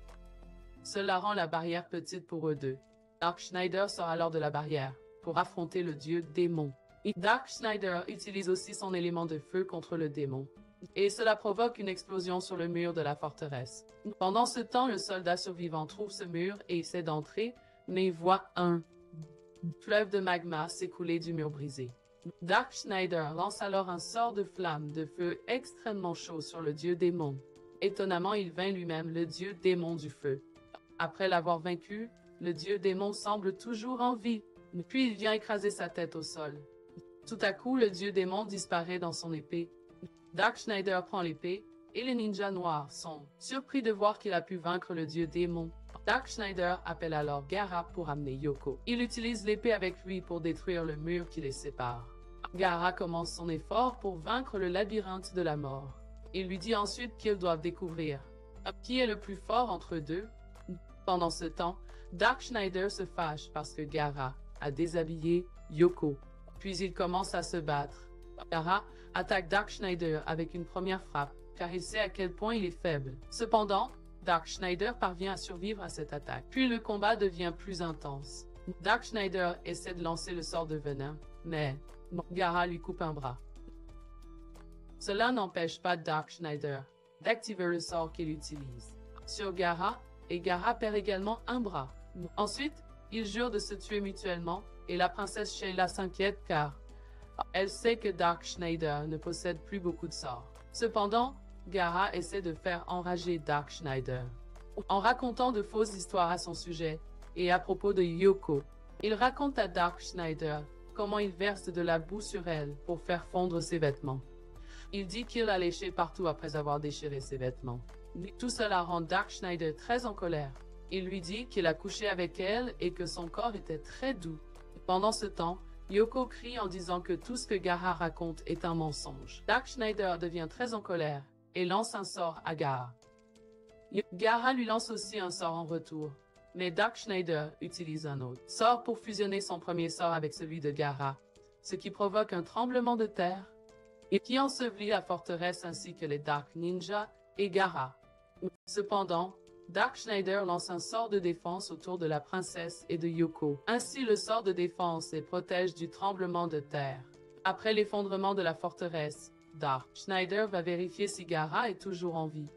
Cela rend la barrière petite pour eux deux. Dark Schneider sort alors de la barrière pour affronter le dieu démon. Dark Schneider utilise aussi son élément de feu contre le démon. et cela provoque une explosion sur le mur de la forteresse. Pendant ce temps, le soldat survivant trouve ce mur et essaie d'entrer, mais voit un fleuve de magma s'écouler du mur brisé. Dark Schneider lance alors un sort de flamme de feu extrêmement chaud sur le dieu démon. Étonnamment, il vainc lui-même le dieu démon du feu. Après l'avoir vaincu, le dieu démon semble toujours en vie, puis il vient écraser sa tête au sol. Tout à coup, le dieu démon disparaît dans son épée. Dark Schneider prend l'épée, et les ninjas noirs sont surpris de voir qu'il a pu vaincre le dieu démon. Dark Schneider appelle alors Gaara pour amener Yoko. Il utilise l'épée avec lui pour détruire le mur qui les sépare. Gaara commence son effort pour vaincre le labyrinthe de la mort. Il lui dit ensuite qu'ils doivent découvrir qui est le plus fort entre eux deux. Pendant ce temps, Dark Schneider se fâche parce que Gaara a déshabillé Yoko. Puis il commence à se battre. Gaara attaque Dark Schneider avec une première frappe, car il sait à quel point il est faible. Cependant, Dark Schneider parvient à survivre à cette attaque. Puis le combat devient plus intense. Dark Schneider essaie de lancer le sort de venin, mais Gaara lui coupe un bras. Cela n'empêche pas Dark Schneider d'activer le sort qu'il utilise sur Gaara, et Gaara perd également un bras. Ensuite, ils jurent de se tuer mutuellement, et la princesse Sheila s'inquiète car elle sait que Dark Schneider ne possède plus beaucoup de sorts. Cependant, Gaara essaie de faire enrager Dark Schneider en racontant de fausses histoires à son sujet et à propos de Yoko. Il raconte à Dark Schneider comment il verse de la boue sur elle pour faire fondre ses vêtements. Il dit qu'il l'a léché partout après avoir déchiré ses vêtements. Tout cela rend Dark Schneider très en colère. Il lui dit qu'il a couché avec elle et que son corps était très doux. Pendant ce temps, Yoko crie en disant que tout ce que Gaara raconte est un mensonge. Dark Schneider devient très en colère et lance un sort à Gaara. Gaara lui lance aussi un sort en retour, mais Dark Schneider utilise un autre sort pour fusionner son premier sort avec celui de Gaara, ce qui provoque un tremblement de terre et qui ensevelit la forteresse ainsi que les Dark Ninja et Gaara. Cependant, Dark Schneider lance un sort de défense autour de la princesse et de Yoko. Ainsi, le sort de défense les protège du tremblement de terre. Après l'effondrement de la forteresse, Dark Schneider va vérifier si Gaara est toujours en vie.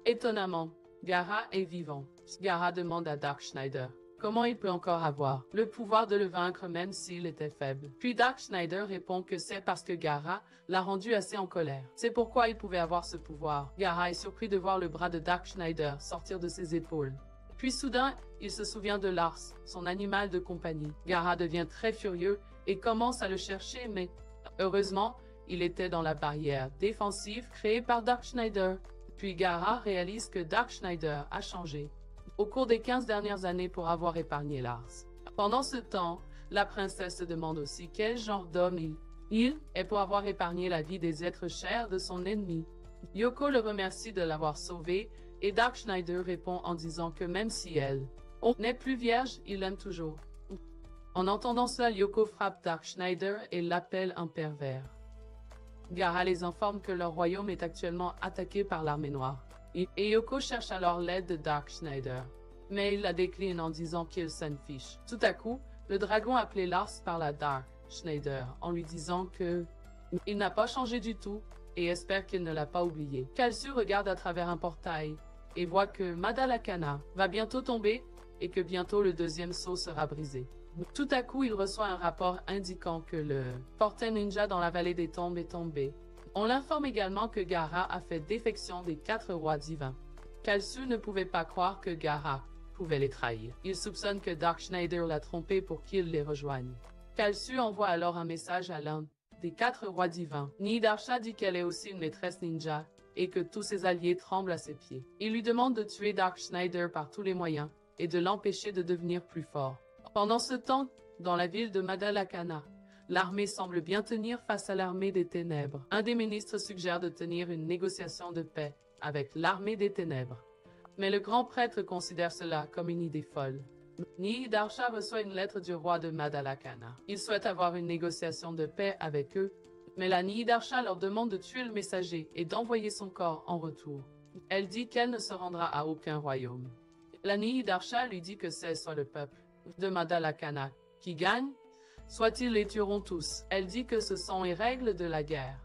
Étonnamment, Gaara est vivant. Gaara demande à Dark Schneider comment il peut encore avoir le pouvoir de le vaincre même s'il était faible. Puis Dark Schneider répond que c'est parce que Gaara l'a rendu assez en colère. C'est pourquoi il pouvait avoir ce pouvoir. Gaara est surpris de voir le bras de Dark Schneider sortir de ses épaules. Puis soudain, il se souvient de Lars, son animal de compagnie. Gaara devient très furieux et commence à le chercher, mais heureusement, il était dans la barrière défensive créée par Dark Schneider. Puis Gaara réalise que Dark Schneider a changé au cours des 15 dernières années pour avoir épargné Lars. Pendant ce temps, la princesse se demande aussi quel genre d'homme il est pour avoir épargné la vie des êtres chers de son ennemi. Yoko le remercie de l'avoir sauvé et Dark Schneider répond en disant que même si elle n'est plus vierge, il l'aime toujours. En entendant cela, Yoko frappe Dark Schneider et l'appelle un pervers. Gaara les informe que leur royaume est actuellement attaqué par l'armée noire. Et Yoko cherche alors l'aide de Dark Schneider. Mais il la décline en disant qu'il s'en fiche. Tout à coup, le dragon appelé Lars parle à Dark Schneider en lui disant que il n'a pas changé du tout et espère qu'il ne l'a pas oublié. Kalsu regarde à travers un portail et voit que Madalakana va bientôt tomber et que bientôt le deuxième sceau sera brisé. Tout à coup, il reçoit un rapport indiquant que le portail ninja dans la vallée des tombes est tombé. On l'informe également que Gaara a fait défection des 4 rois divins. Kalsu ne pouvait pas croire que Gaara pouvait les trahir. Il soupçonne que Dark Schneider l'a trompé pour qu'il les rejoigne. Kalsu envoie alors un message à l'un des 4 rois divins. Nihidarsha dit qu'elle est aussi une maîtresse ninja et que tous ses alliés tremblent à ses pieds. Il lui demande de tuer Dark Schneider par tous les moyens et de l'empêcher de devenir plus fort. Pendant ce temps, dans la ville de Madalakana, l'armée semble bien tenir face à l'armée des ténèbres. Un des ministres suggère de tenir une négociation de paix avec l'armée des ténèbres. Mais le grand prêtre considère cela comme une idée folle. Nihidarsha reçoit une lettre du roi de Madalakana. Il souhaite avoir une négociation de paix avec eux, mais la Nihidarsha leur demande de tuer le messager et d'envoyer son corps en retour. Elle dit qu'elle ne se rendra à aucun royaume. La Nihidarsha lui dit que c'est soit le peuple de Madalakana qui gagne, soit ils les tueront tous. Elle dit que ce sont les règles de la guerre.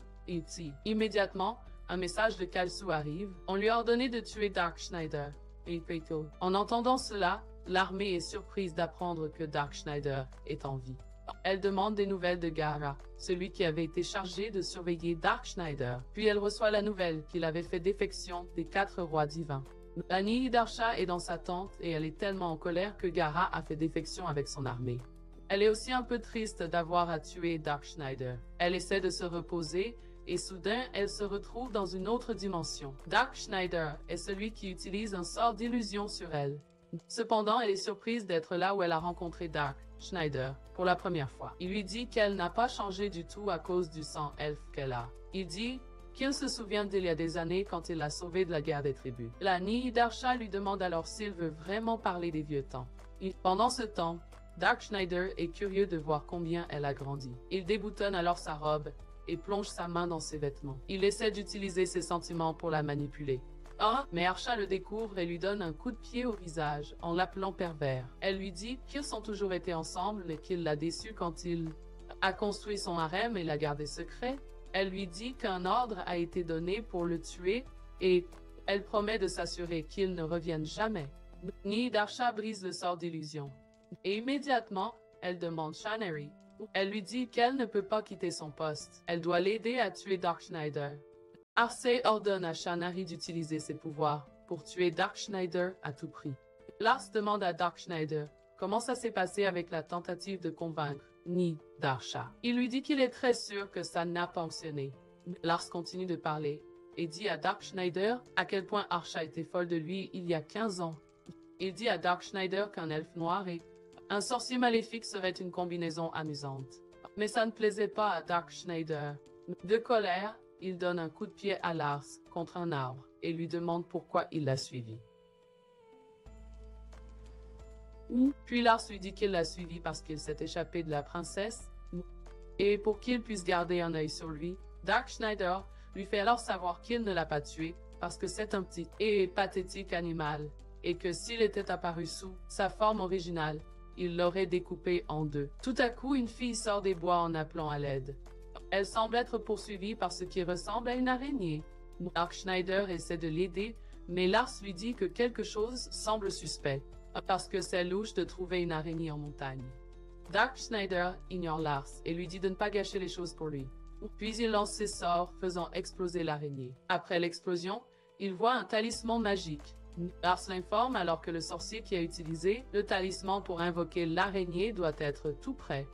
Immédiatement, un message de Kalsu arrive. On lui a ordonné de tuer Dark Schneider. Et Peito. En entendant cela, l'armée est surprise d'apprendre que Dark Schneider est en vie. Elle demande des nouvelles de Gaara, celui qui avait été chargé de surveiller Dark Schneider. Puis elle reçoit la nouvelle qu'il avait fait défection des 4 rois divins. La Nihidarsha est dans sa tente et elle est tellement en colère que Gaara a fait défection avec son armée. Elle est aussi un peu triste d'avoir à tuer Dark Schneider. Elle essaie de se reposer et soudain elle se retrouve dans une autre dimension. Dark Schneider est celui qui utilise un sort d'illusion sur elle. Cependant, elle est surprise d'être là où elle a rencontré Dark Schneider pour la première fois. Il lui dit qu'elle n'a pas changé du tout à cause du sang elfe qu'elle a. Il dit qu'il se souvient d'il y a des années quand il l'a sauvée de la guerre des tribus. La Nihidarsha lui demande alors s'il veut vraiment parler des vieux temps. Pendant ce temps, Dark Schneider est curieux de voir combien elle a grandi. Il déboutonne alors sa robe et plonge sa main dans ses vêtements. Il essaie d'utiliser ses sentiments pour la manipuler. Mais Arsha le découvre et lui donne un coup de pied au visage en l'appelant pervers. Elle lui dit qu'ils ont toujours été ensemble mais qu'il l'a déçu quand il a construit son harem et l'a gardé secret. Elle lui dit qu'un ordre a été donné pour le tuer et elle promet de s'assurer qu'il ne revienne jamais. Nihidarsha brise le sort d'illusion. Et immédiatement, elle demande Shanari. Elle lui dit qu'elle ne peut pas quitter son poste. Elle doit l'aider à tuer Dark Schneider. Arsay ordonne à Shanari d'utiliser ses pouvoirs pour tuer Dark Schneider à tout prix. Lars demande à Dark Schneider comment ça s'est passé avec la tentative de convaincre Nihidarsha. Il lui dit qu'il est très sûr que ça n'a pas fonctionné. Lars continue de parler et dit à Dark Schneider à quel point Arsha était folle de lui il y a 15 ans. Il dit à Dark Schneider qu'un elfe noir et un sorcier maléfique serait une combinaison amusante. Mais ça ne plaisait pas à Dark Schneider. De colère, il donne un coup de pied à Lars contre un arbre et lui demande pourquoi il l'a suivi. Puis Lars lui dit qu'il l'a suivi parce qu'il s'est échappé de la princesse et pour qu'il puisse garder un œil sur lui. Dark Schneider lui fait alors savoir qu'il ne l'a pas tué parce que c'est un petit et pathétique animal et que s'il était apparu sous sa forme originale, il l'aurait découpé en deux. Tout à coup, une fille sort des bois en appelant à l'aide. Elle semble être poursuivie par ce qui ressemble à une araignée. Dark Schneider essaie de l'aider, mais Lars lui dit que quelque chose semble suspect, parce que c'est louche de trouver une araignée en montagne. Dark Schneider ignore Lars et lui dit de ne pas gâcher les choses pour lui. Puis il lance ses sorts, faisant exploser l'araignée. Après l'explosion, il voit un talisman magique. Lars l'informe alors que le sorcier qui a utilisé le talisman pour invoquer l'araignée doit être tout prêt.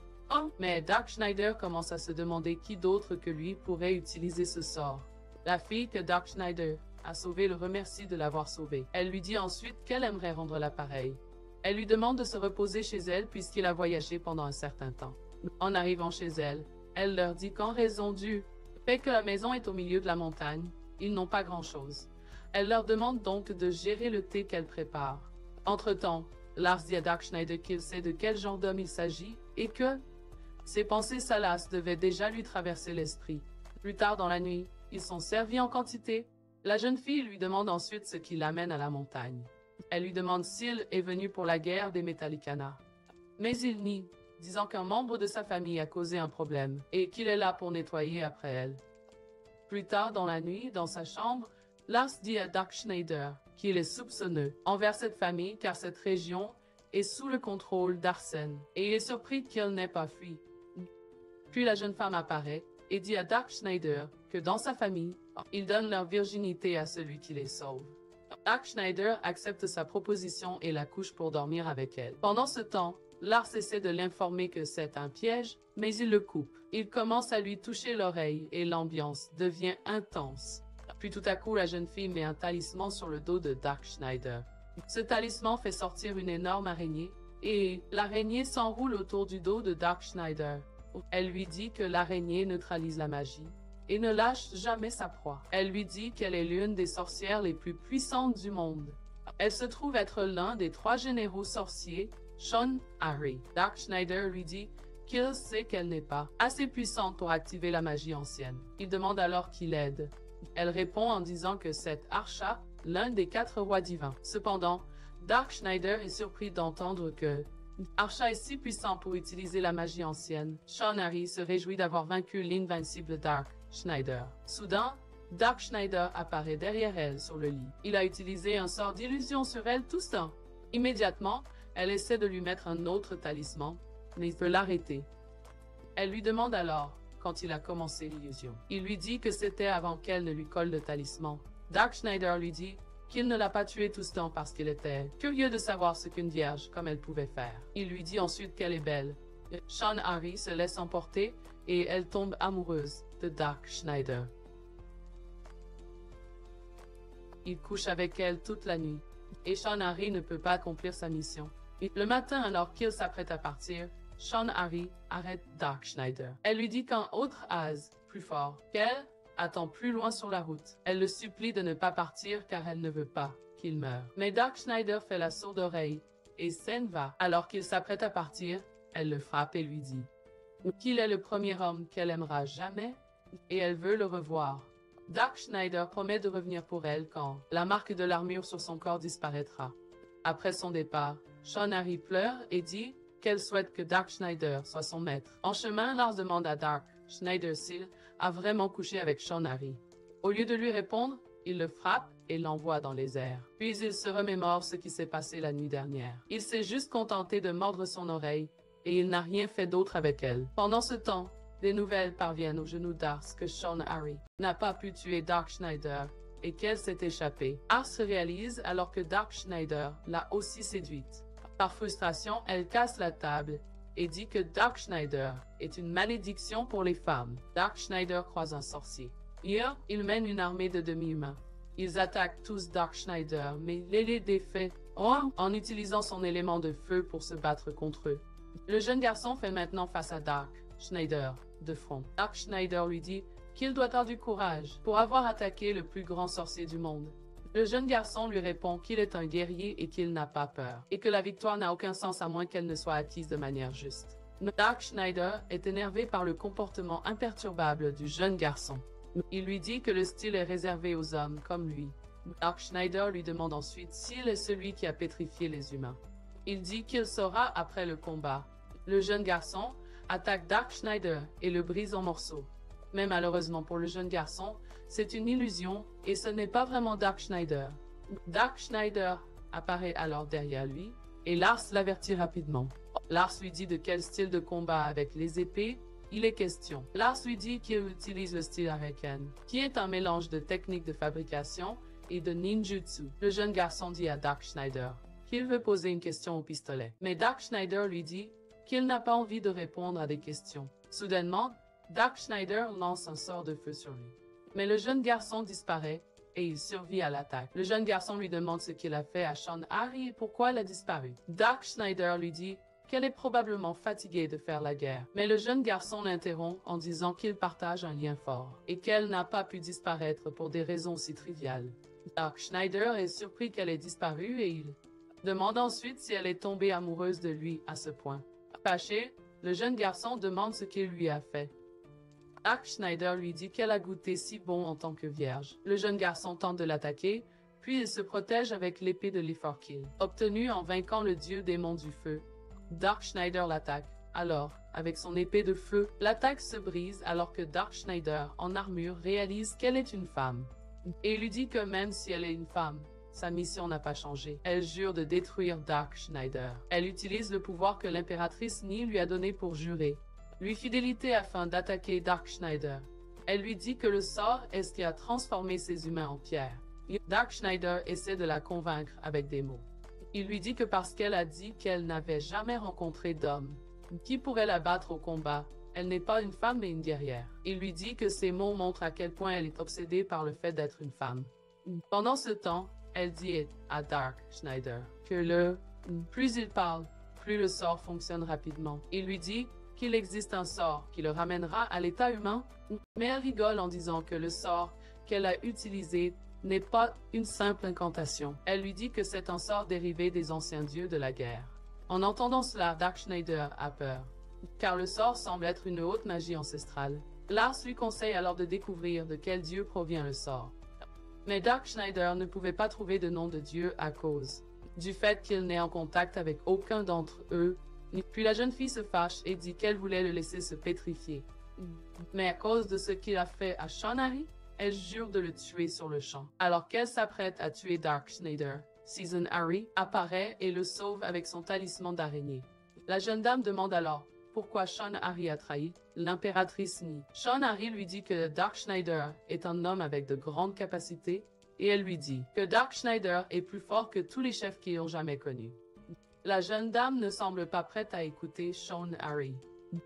Mais Dark Schneider commence à se demander qui d'autre que lui pourrait utiliser ce sort. La fille que Dark Schneider a sauvée le remercie de l'avoir sauvée. Elle lui dit ensuite qu'elle aimerait rendre l'appareil. Elle lui demande de se reposer chez elle puisqu'il a voyagé pendant un certain temps. En arrivant chez elle, elle leur dit qu'en raison du fait que la maison est au milieu de la montagne, ils n'ont pas grand-chose. Elle leur demande donc de gérer le thé qu'elle prépare. Entre-temps, Lars dit à Dark Schneider qu'il sait de quel genre d'homme il s'agit et que ses pensées salaces devaient déjà lui traverser l'esprit. Plus tard dans la nuit, ils sont servis en quantité. La jeune fille lui demande ensuite ce qui l'amène à la montagne. Elle lui demande s'il est venu pour la guerre des Metallicana. Mais il nie, disant qu'un membre de sa famille a causé un problème et qu'il est là pour nettoyer après elle. Plus tard dans la nuit, dans sa chambre, Lars dit à Dark Schneider qu'il est soupçonneux envers cette famille car cette région est sous le contrôle d'Arsène et il est surpris qu'elle n'ait pas fui. Puis la jeune femme apparaît et dit à Dark Schneider que dans sa famille, ils donnent leur virginité à celui qui les sauve. Dark Schneider accepte sa proposition et la couche pour dormir avec elle. Pendant ce temps, Lars essaie de l'informer que c'est un piège, mais il le coupe. Il commence à lui toucher l'oreille et l'ambiance devient intense. Puis tout à coup, la jeune fille met un talisman sur le dos de Dark Schneider. Ce talisman fait sortir une énorme araignée, et l'araignée s'enroule autour du dos de Dark Schneider. Elle lui dit que l'araignée neutralise la magie, et ne lâche jamais sa proie. Elle lui dit qu'elle est l'une des sorcières les plus puissantes du monde. Elle se trouve être l'un des 3 généraux sorciers, Sean Harry. Dark Schneider lui dit qu'il sait qu'elle n'est pas assez puissante pour activer la magie ancienne. Il demande alors qui l'aide. Elle répond en disant que c'est Arsha, l'un des 4 rois divins. Cependant, Dark Schneider est surpris d'entendre que Arsha est si puissant pour utiliser la magie ancienne. Sean Harry se réjouit d'avoir vaincu l'invincible Dark Schneider. Soudain, Dark Schneider apparaît derrière elle sur le lit. Il a utilisé un sort d'illusion sur elle tout ce temps. Immédiatement, elle essaie de lui mettre un autre talisman, mais il peut l'arrêter. Elle lui demande alors quand il a commencé l'illusion. Il lui dit que c'était avant qu'elle ne lui colle le talisman. Dark Schneider lui dit qu'il ne l'a pas tué tout ce temps parce qu'il était curieux de savoir ce qu'une vierge comme elle pouvait faire. Il lui dit ensuite qu'elle est belle. Sean Hari se laisse emporter et elle tombe amoureuse de Dark Schneider. Il couche avec elle toute la nuit et Sean Hari ne peut pas accomplir sa mission. Le matin, alors qu'il s'apprête à partir, Sean Hari arrête Dark Schneider. Elle lui dit qu'un autre as, plus fort qu'elle, attend plus loin sur la route. Elle le supplie de ne pas partir car elle ne veut pas qu'il meure. Mais Dark Schneider fait la sourde oreille et s'en va. Alors qu'il s'apprête à partir, elle le frappe et lui dit qu'il est le premier homme qu'elle aimera jamais et elle veut le revoir. Dark Schneider promet de revenir pour elle quand la marque de l'armure sur son corps disparaîtra. Après son départ, Sean Hari pleure et dit qu'elle souhaite que Dark Schneider soit son maître. En chemin, Lars demande à Dark Schneider s'il a vraiment couché avec Sean Hari. Au lieu de lui répondre, il le frappe et l'envoie dans les airs. Puis il se remémore ce qui s'est passé la nuit dernière. Il s'est juste contenté de mordre son oreille et il n'a rien fait d'autre avec elle. Pendant ce temps, des nouvelles parviennent aux genoux d'Ars que Sean Hari n'a pas pu tuer Dark Schneider et qu'elle s'est échappée. Ars se réalise alors que Dark Schneider l'a aussi séduite. Par frustration, elle casse la table et dit que Dark Schneider est une malédiction pour les femmes. Dark Schneider croise un sorcier. Hier, il mène une armée de demi-humains. Ils attaquent tous Dark Schneider, mais il les défait en utilisant son élément de feu pour se battre contre eux. Le jeune garçon fait maintenant face à Dark Schneider de front. Dark Schneider lui dit qu'il doit avoir du courage pour avoir attaqué le plus grand sorcier du monde. Le jeune garçon lui répond qu'il est un guerrier et qu'il n'a pas peur, et que la victoire n'a aucun sens à moins qu'elle ne soit acquise de manière juste. Dark Schneider est énervé par le comportement imperturbable du jeune garçon. Il lui dit que le style est réservé aux hommes comme lui. Dark Schneider lui demande ensuite s'il est celui qui a pétrifié les humains. Il dit qu'il saura après le combat. Le jeune garçon attaque Dark Schneider et le brise en morceaux. Mais malheureusement pour le jeune garçon, c'est une illusion et ce n'est pas vraiment Dark Schneider. Dark Schneider apparaît alors derrière lui et Lars l'avertit rapidement. Lars lui dit de quel style de combat avec les épées il est question. Lars lui dit qu'il utilise le style Haraken, qui est un mélange de techniques de fabrication et de ninjutsu. Le jeune garçon dit à Dark Schneider qu'il veut poser une question au pistolet. Mais Dark Schneider lui dit qu'il n'a pas envie de répondre à des questions. Soudainement, Dark Schneider lance un sort de feu sur lui. Mais le jeune garçon disparaît et il survit à l'attaque. Le jeune garçon lui demande ce qu'il a fait à Sean Hari et pourquoi elle a disparu. Dark Schneider lui dit qu'elle est probablement fatiguée de faire la guerre. Mais le jeune garçon l'interrompt en disant qu'il partage un lien fort et qu'elle n'a pas pu disparaître pour des raisons si triviales. Dark Schneider est surpris qu'elle ait disparu et il demande ensuite si elle est tombée amoureuse de lui à ce point. Fâché, le jeune garçon demande ce qu'il lui a fait. Dark Schneider lui dit qu'elle a goûté si bon en tant que vierge. Le jeune garçon tente de l'attaquer, puis il se protège avec l'épée de Liforkill, obtenue en vainquant le dieu démon du feu. Dark Schneider l'attaque. Alors, avec son épée de feu, l'attaque se brise alors que Dark Schneider, en armure, réalise qu'elle est une femme. Et lui dit que même si elle est une femme, sa mission n'a pas changé. Elle jure de détruire Dark Schneider. Elle utilise le pouvoir que l'impératrice Ni lui a donné pour jurer lui fidélité afin d'attaquer Dark Schneider. Elle lui dit que le sort est ce qui a transformé ces humains en pierre. Dark Schneider essaie de la convaincre avec des mots. Il lui dit que parce qu'elle a dit qu'elle n'avait jamais rencontré d'homme qui pourrait la battre au combat, elle n'est pas une femme mais une guerrière. Il lui dit que ces mots montrent à quel point elle est obsédée par le fait d'être une femme. Pendant ce temps, elle dit à Dark Schneider que plus il parle, plus le sort fonctionne rapidement. Il lui dit qu'il existe un sort qui le ramènera à l'état humain, mais elle rigole en disant que le sort qu'elle a utilisé n'est pas une simple incantation. Elle lui dit que c'est un sort dérivé des anciens dieux de la guerre. En entendant cela, Dark Schneider a peur, car le sort semble être une haute magie ancestrale. Lars lui conseille alors de découvrir de quel dieu provient le sort. Mais Dark Schneider ne pouvait pas trouver de nom de dieu à cause du fait qu'il n'est en contact avec aucun d'entre eux. Puis la jeune fille se fâche et dit qu'elle voulait le laisser se pétrifier. Mais à cause de ce qu'il a fait à Sean Hari, elle jure de le tuer sur le champ. Alors qu'elle s'apprête à tuer Dark Schneider, Season Harry apparaît et le sauve avec son talisman d'araignée. La jeune dame demande alors pourquoi Sean Harry a trahi. L'impératrice nie. Sean Harry lui dit que Dark Schneider est un homme avec de grandes capacités et elle lui dit que Dark Schneider est plus fort que tous les chefs qu'ils ont jamais connus. La jeune dame ne semble pas prête à écouter Sean Harry,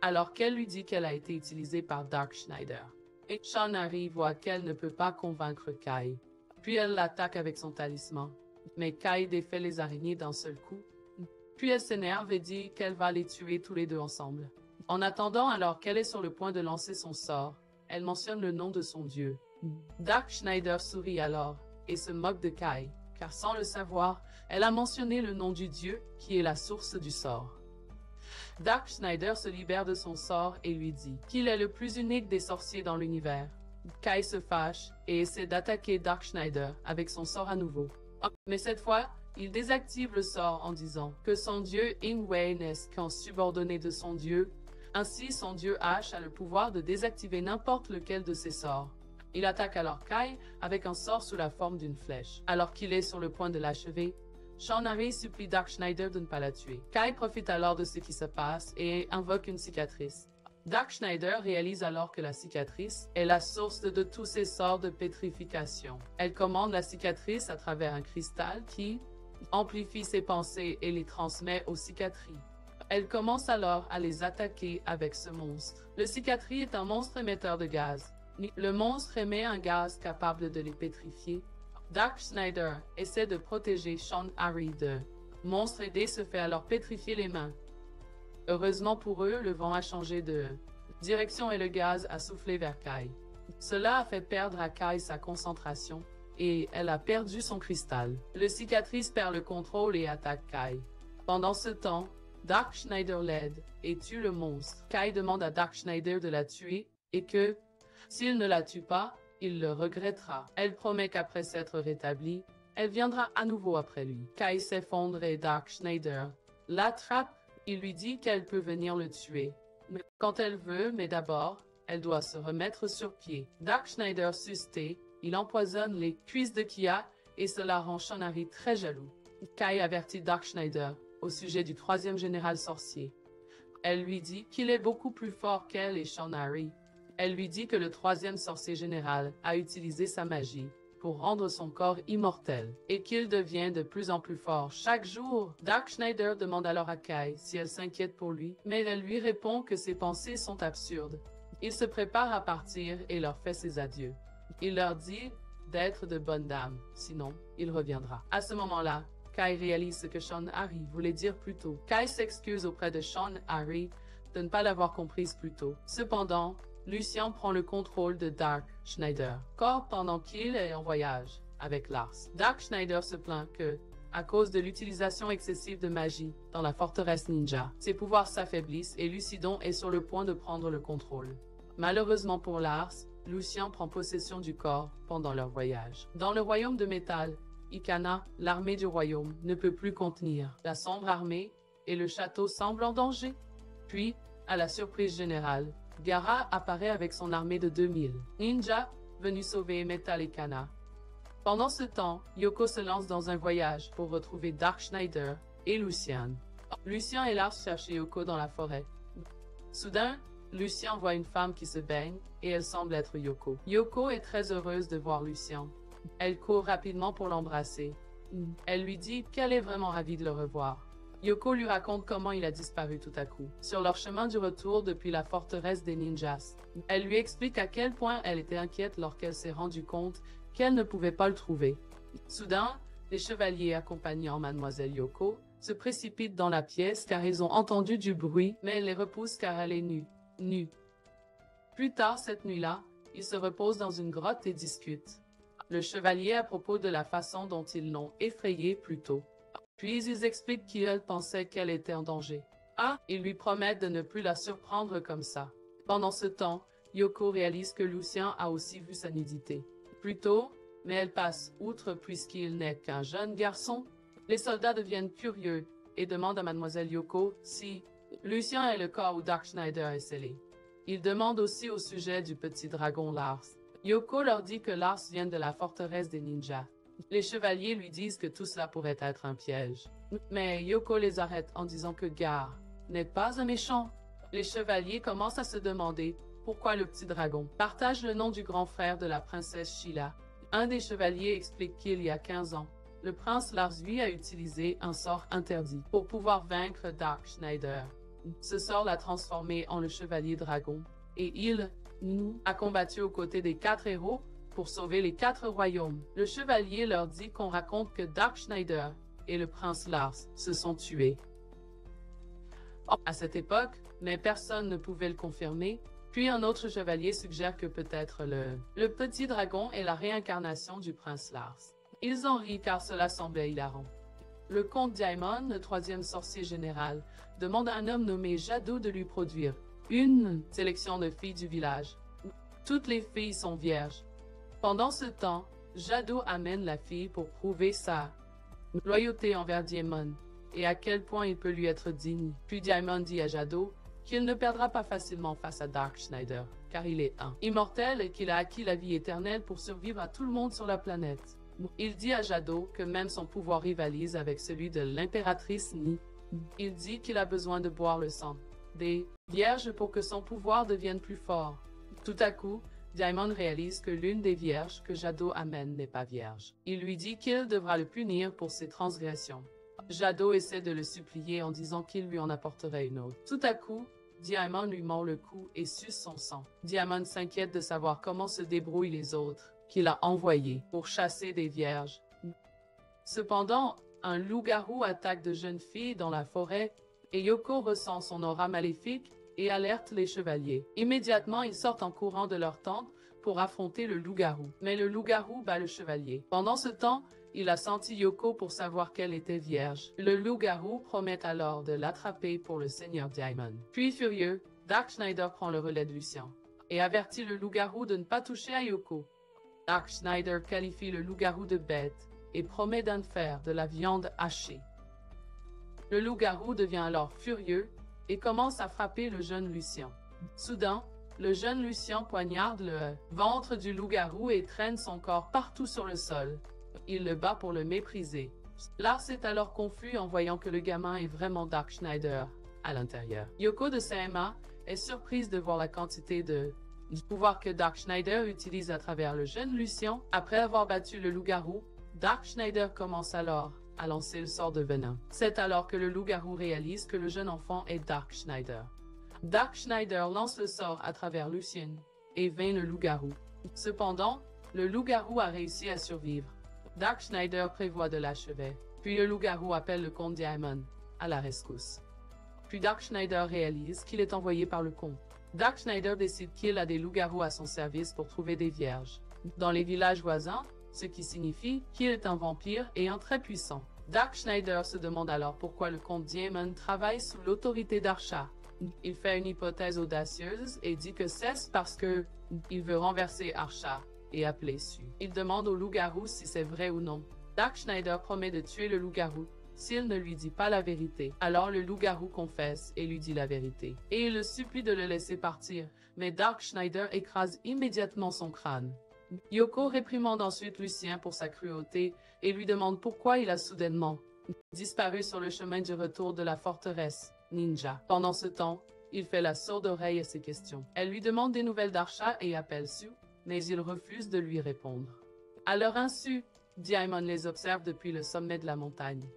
alors qu'elle lui dit qu'elle a été utilisée par Dark Schneider. Et Sean Harry voit qu'elle ne peut pas convaincre Kai. Puis elle l'attaque avec son talisman. Mais Kai défait les araignées d'un seul coup. Puis elle s'énerve et dit qu'elle va les tuer tous les deux ensemble. En attendant, alors qu'elle est sur le point de lancer son sort, elle mentionne le nom de son dieu. Dark Schneider sourit alors et se moque de Kai, car sans le savoir, elle a mentionné le nom du dieu qui est la source du sort. Dark Schneider se libère de son sort et lui dit qu'il est le plus unique des sorciers dans l'univers. Kai se fâche et essaie d'attaquer Dark Schneider avec son sort à nouveau. Mais cette fois, il désactive le sort en disant que son dieu Ingwei n'est qu'un subordonné de son dieu. Ainsi, son dieu H a le pouvoir de désactiver n'importe lequel de ses sorts. Il attaque alors Kai avec un sort sous la forme d'une flèche. Alors qu'il est sur le point de l'achever, Sean Harry supplie Dark Schneider de ne pas la tuer. Kai profite alors de ce qui se passe et invoque une cicatrice. Dark Schneider réalise alors que la cicatrice est la source de tous ses sorts de pétrification. Elle commande la cicatrice à travers un cristal qui amplifie ses pensées et les transmet aux cicatries. Elle commence alors à les attaquer avec ce monstre. Le cicatrie est un monstre émetteur de gaz. Le monstre émet un gaz capable de les pétrifier. Dark Schneider essaie de protéger Sean Harry de monstre aidé se fait alors pétrifier les mains. Heureusement pour eux, le vent a changé de direction et le gaz a soufflé vers Kai. Cela a fait perdre à Kai sa concentration et elle a perdu son cristal. Le cicatrice perd le contrôle et attaque Kai. Pendant ce temps, Dark Schneider l'aide et tue le monstre. Kai demande à Dark Schneider de la tuer et que, s'il ne la tue pas, il le regrettera. Elle promet qu'après s'être rétablie, elle viendra à nouveau après lui. Kai s'effondre et Dark Schneider l'attrape. Il lui dit qu'elle peut venir le tuer. Mais quand elle veut, mais d'abord, elle doit se remettre sur pied. Dark Schneider susté, il empoisonne les cuisses de Kia et cela rend Sean Harry très jaloux. Kai avertit Dark Schneider au sujet du troisième général sorcier. Elle lui dit qu'il est beaucoup plus fort qu'elle et Sean Harry. Elle lui dit que le troisième sorcier général a utilisé sa magie pour rendre son corps immortel, et qu'il devient de plus en plus fort chaque jour. Dark Schneider demande alors à Kai si elle s'inquiète pour lui, mais elle lui répond que ses pensées sont absurdes. Il se prépare à partir et leur fait ses adieux. Il leur dit d'être de bonnes dames, sinon, il reviendra. À ce moment-là, Kai réalise ce que Sean Harry voulait dire plus tôt. Kai s'excuse auprès de Sean Harry de ne pas l'avoir comprise plus tôt. Cependant, Lucien prend le contrôle de Dark Schneider, corps pendant qu'il est en voyage avec Lars. Dark Schneider se plaint que, à cause de l'utilisation excessive de magie dans la forteresse ninja, ses pouvoirs s'affaiblissent et Lucidon est sur le point de prendre le contrôle. Malheureusement pour Lars, Lucien prend possession du corps pendant leur voyage. Dans le royaume de métal, Ikana, l'armée du royaume, ne peut plus contenir la sombre armée et le château semble en danger. Puis, à la surprise générale, Gaara apparaît avec son armée de 2000 ninjas venus sauver Metal et Kana. Pendant ce temps, Yoko se lance dans un voyage pour retrouver Dark Schneider et Lucien. Lucien et Lars cherchent Yoko dans la forêt. Soudain, Lucien voit une femme qui se baigne et elle semble être Yoko. Yoko est très heureuse de voir Lucien. Elle court rapidement pour l'embrasser. Elle lui dit qu'elle est vraiment ravie de le revoir. Yoko lui raconte comment il a disparu tout à coup, sur leur chemin du retour depuis la forteresse des ninjas. Elle lui explique à quel point elle était inquiète lorsqu'elle s'est rendue compte qu'elle ne pouvait pas le trouver. Soudain, les chevaliers accompagnant Mademoiselle Yoko se précipitent dans la pièce car ils ont entendu du bruit, mais elle les repousse car elle est nue. Plus tard cette nuit-là, ils se reposent dans une grotte et discutent. Le chevalier à propos de la façon dont ils l'ont effrayée plus tôt. Puis ils expliquent qu'ils pensaient qu'elle était en danger. Ils lui promettent de ne plus la surprendre comme ça. Pendant ce temps, Yoko réalise que Lucien a aussi vu sa nudité. Plus tôt, mais elle passe outre puisqu'il n'est qu'un jeune garçon. Les soldats deviennent curieux et demandent à Mademoiselle Yoko si Lucien est le corps où Dark Schneider est scellé. Ils demandent aussi au sujet du petit dragon Lars. Yoko leur dit que Lars vient de la forteresse des ninjas. Les chevaliers lui disent que tout cela pourrait être un piège. Mais Yoko les arrête en disant que Gar n'est pas un méchant. Les chevaliers commencent à se demander pourquoi le petit dragon partage le nom du grand frère de la princesse Sheila. Un des chevaliers explique qu'il y a 15 ans, le prince Lars lui a utilisé un sort interdit pour pouvoir vaincre Dark Schneider. Ce sort l'a transformé en le chevalier dragon, et il a combattu aux côtés des 4 héros pour sauver les 4 royaumes. Le chevalier leur dit qu'on raconte que Dark Schneider et le prince Lars se sont tués. À cette époque, mais personne ne pouvait le confirmer, puis un autre chevalier suggère que peut-être le petit dragon est la réincarnation du prince Lars. Ils en rient car cela semblait hilarant. Le comte Diamond, le 3e sorcier général, demande à un homme nommé Jadot de lui produire une sélection de filles du village. Toutes les filles sont vierges. Pendant ce temps, Jadot amène la fille pour prouver sa loyauté envers Diamond et à quel point il peut lui être digne. Puis Diamond dit à Jadot qu'il ne perdra pas facilement face à Dark Schneider, car il est immortel et qu'il a acquis la vie éternelle pour survivre à tout le monde sur la planète. Il dit à Jadot que même son pouvoir rivalise avec celui de l'impératrice Ni. Il dit qu'il a besoin de boire le sang des vierges pour que son pouvoir devienne plus fort. Tout à coup, Diamond réalise que l'une des vierges que Jadot amène n'est pas vierge. Il lui dit qu'il devra le punir pour ses transgressions. Jadot essaie de le supplier en disant qu'il lui en apporterait une autre. Tout à coup, Diamond lui mord le cou et suce son sang. Diamond s'inquiète de savoir comment se débrouillent les autres qu'il a envoyés pour chasser des vierges. Cependant, un loup-garou attaque de jeunes filles dans la forêt et Yoko ressent son aura maléfique et alerte les chevaliers. Immédiatement, ils sortent en courant de leur tente pour affronter le loup-garou. Mais le loup-garou bat le chevalier. Pendant ce temps, il a senti Yoko pour savoir qu'elle était vierge. Le loup-garou promet alors de l'attraper pour le seigneur Diamond. Puis furieux, Dark Schneider prend le relais de Lucien et avertit le loup-garou de ne pas toucher à Yoko. Dark Schneider qualifie le loup-garou de bête et promet d'en faire de la viande hachée. Le loup-garou devient alors furieux et commence à frapper le jeune Lucien. Soudain, le jeune Lucien poignarde le ventre du loup-garou et traîne son corps partout sur le sol. Il le bat pour le mépriser. Lars est alors confus en voyant que le gamin est vraiment Dark Schneider à l'intérieur. Yoko de CMA est surprise de voir la quantité de pouvoir que Dark Schneider utilise à travers le jeune Lucien. Après avoir battu le loup-garou, Dark Schneider commence alors à lancer le sort de venin. C'est alors que le loup-garou réalise que le jeune enfant est Dark Schneider. Dark Schneider lance le sort à travers Lucien et vainc le loup-garou. Cependant, le loup-garou a réussi à survivre. Dark Schneider prévoit de l'achever. Puis le loup-garou appelle le comte Diamond à la rescousse. Puis Dark Schneider réalise qu'il est envoyé par le comte. Dark Schneider décide qu'il a des loups-garous à son service pour trouver des vierges dans les villages voisins, ce qui signifie qu'il est un vampire et un très puissant. Dark Schneider se demande alors pourquoi le comte Diamond travaille sous l'autorité d'Archa. Il fait une hypothèse audacieuse et dit que c'est parce que il veut renverser Archa et appeler Su. Il demande au loup-garou si c'est vrai ou non. Dark Schneider promet de tuer le loup-garou s'il ne lui dit pas la vérité. Alors le loup-garou confesse et lui dit la vérité. Et il le supplie de le laisser partir, mais Dark Schneider écrase immédiatement son crâne. Yoko réprimande ensuite Lucien pour sa cruauté et lui demande pourquoi il a soudainement disparu sur le chemin du retour de la forteresse ninja. Pendant ce temps, il fait la sourde oreille à ses questions. Elle lui demande des nouvelles d'Archa et appelle Su, mais il refuse de lui répondre. À leur insu, Diamond les observe depuis le sommet de la montagne.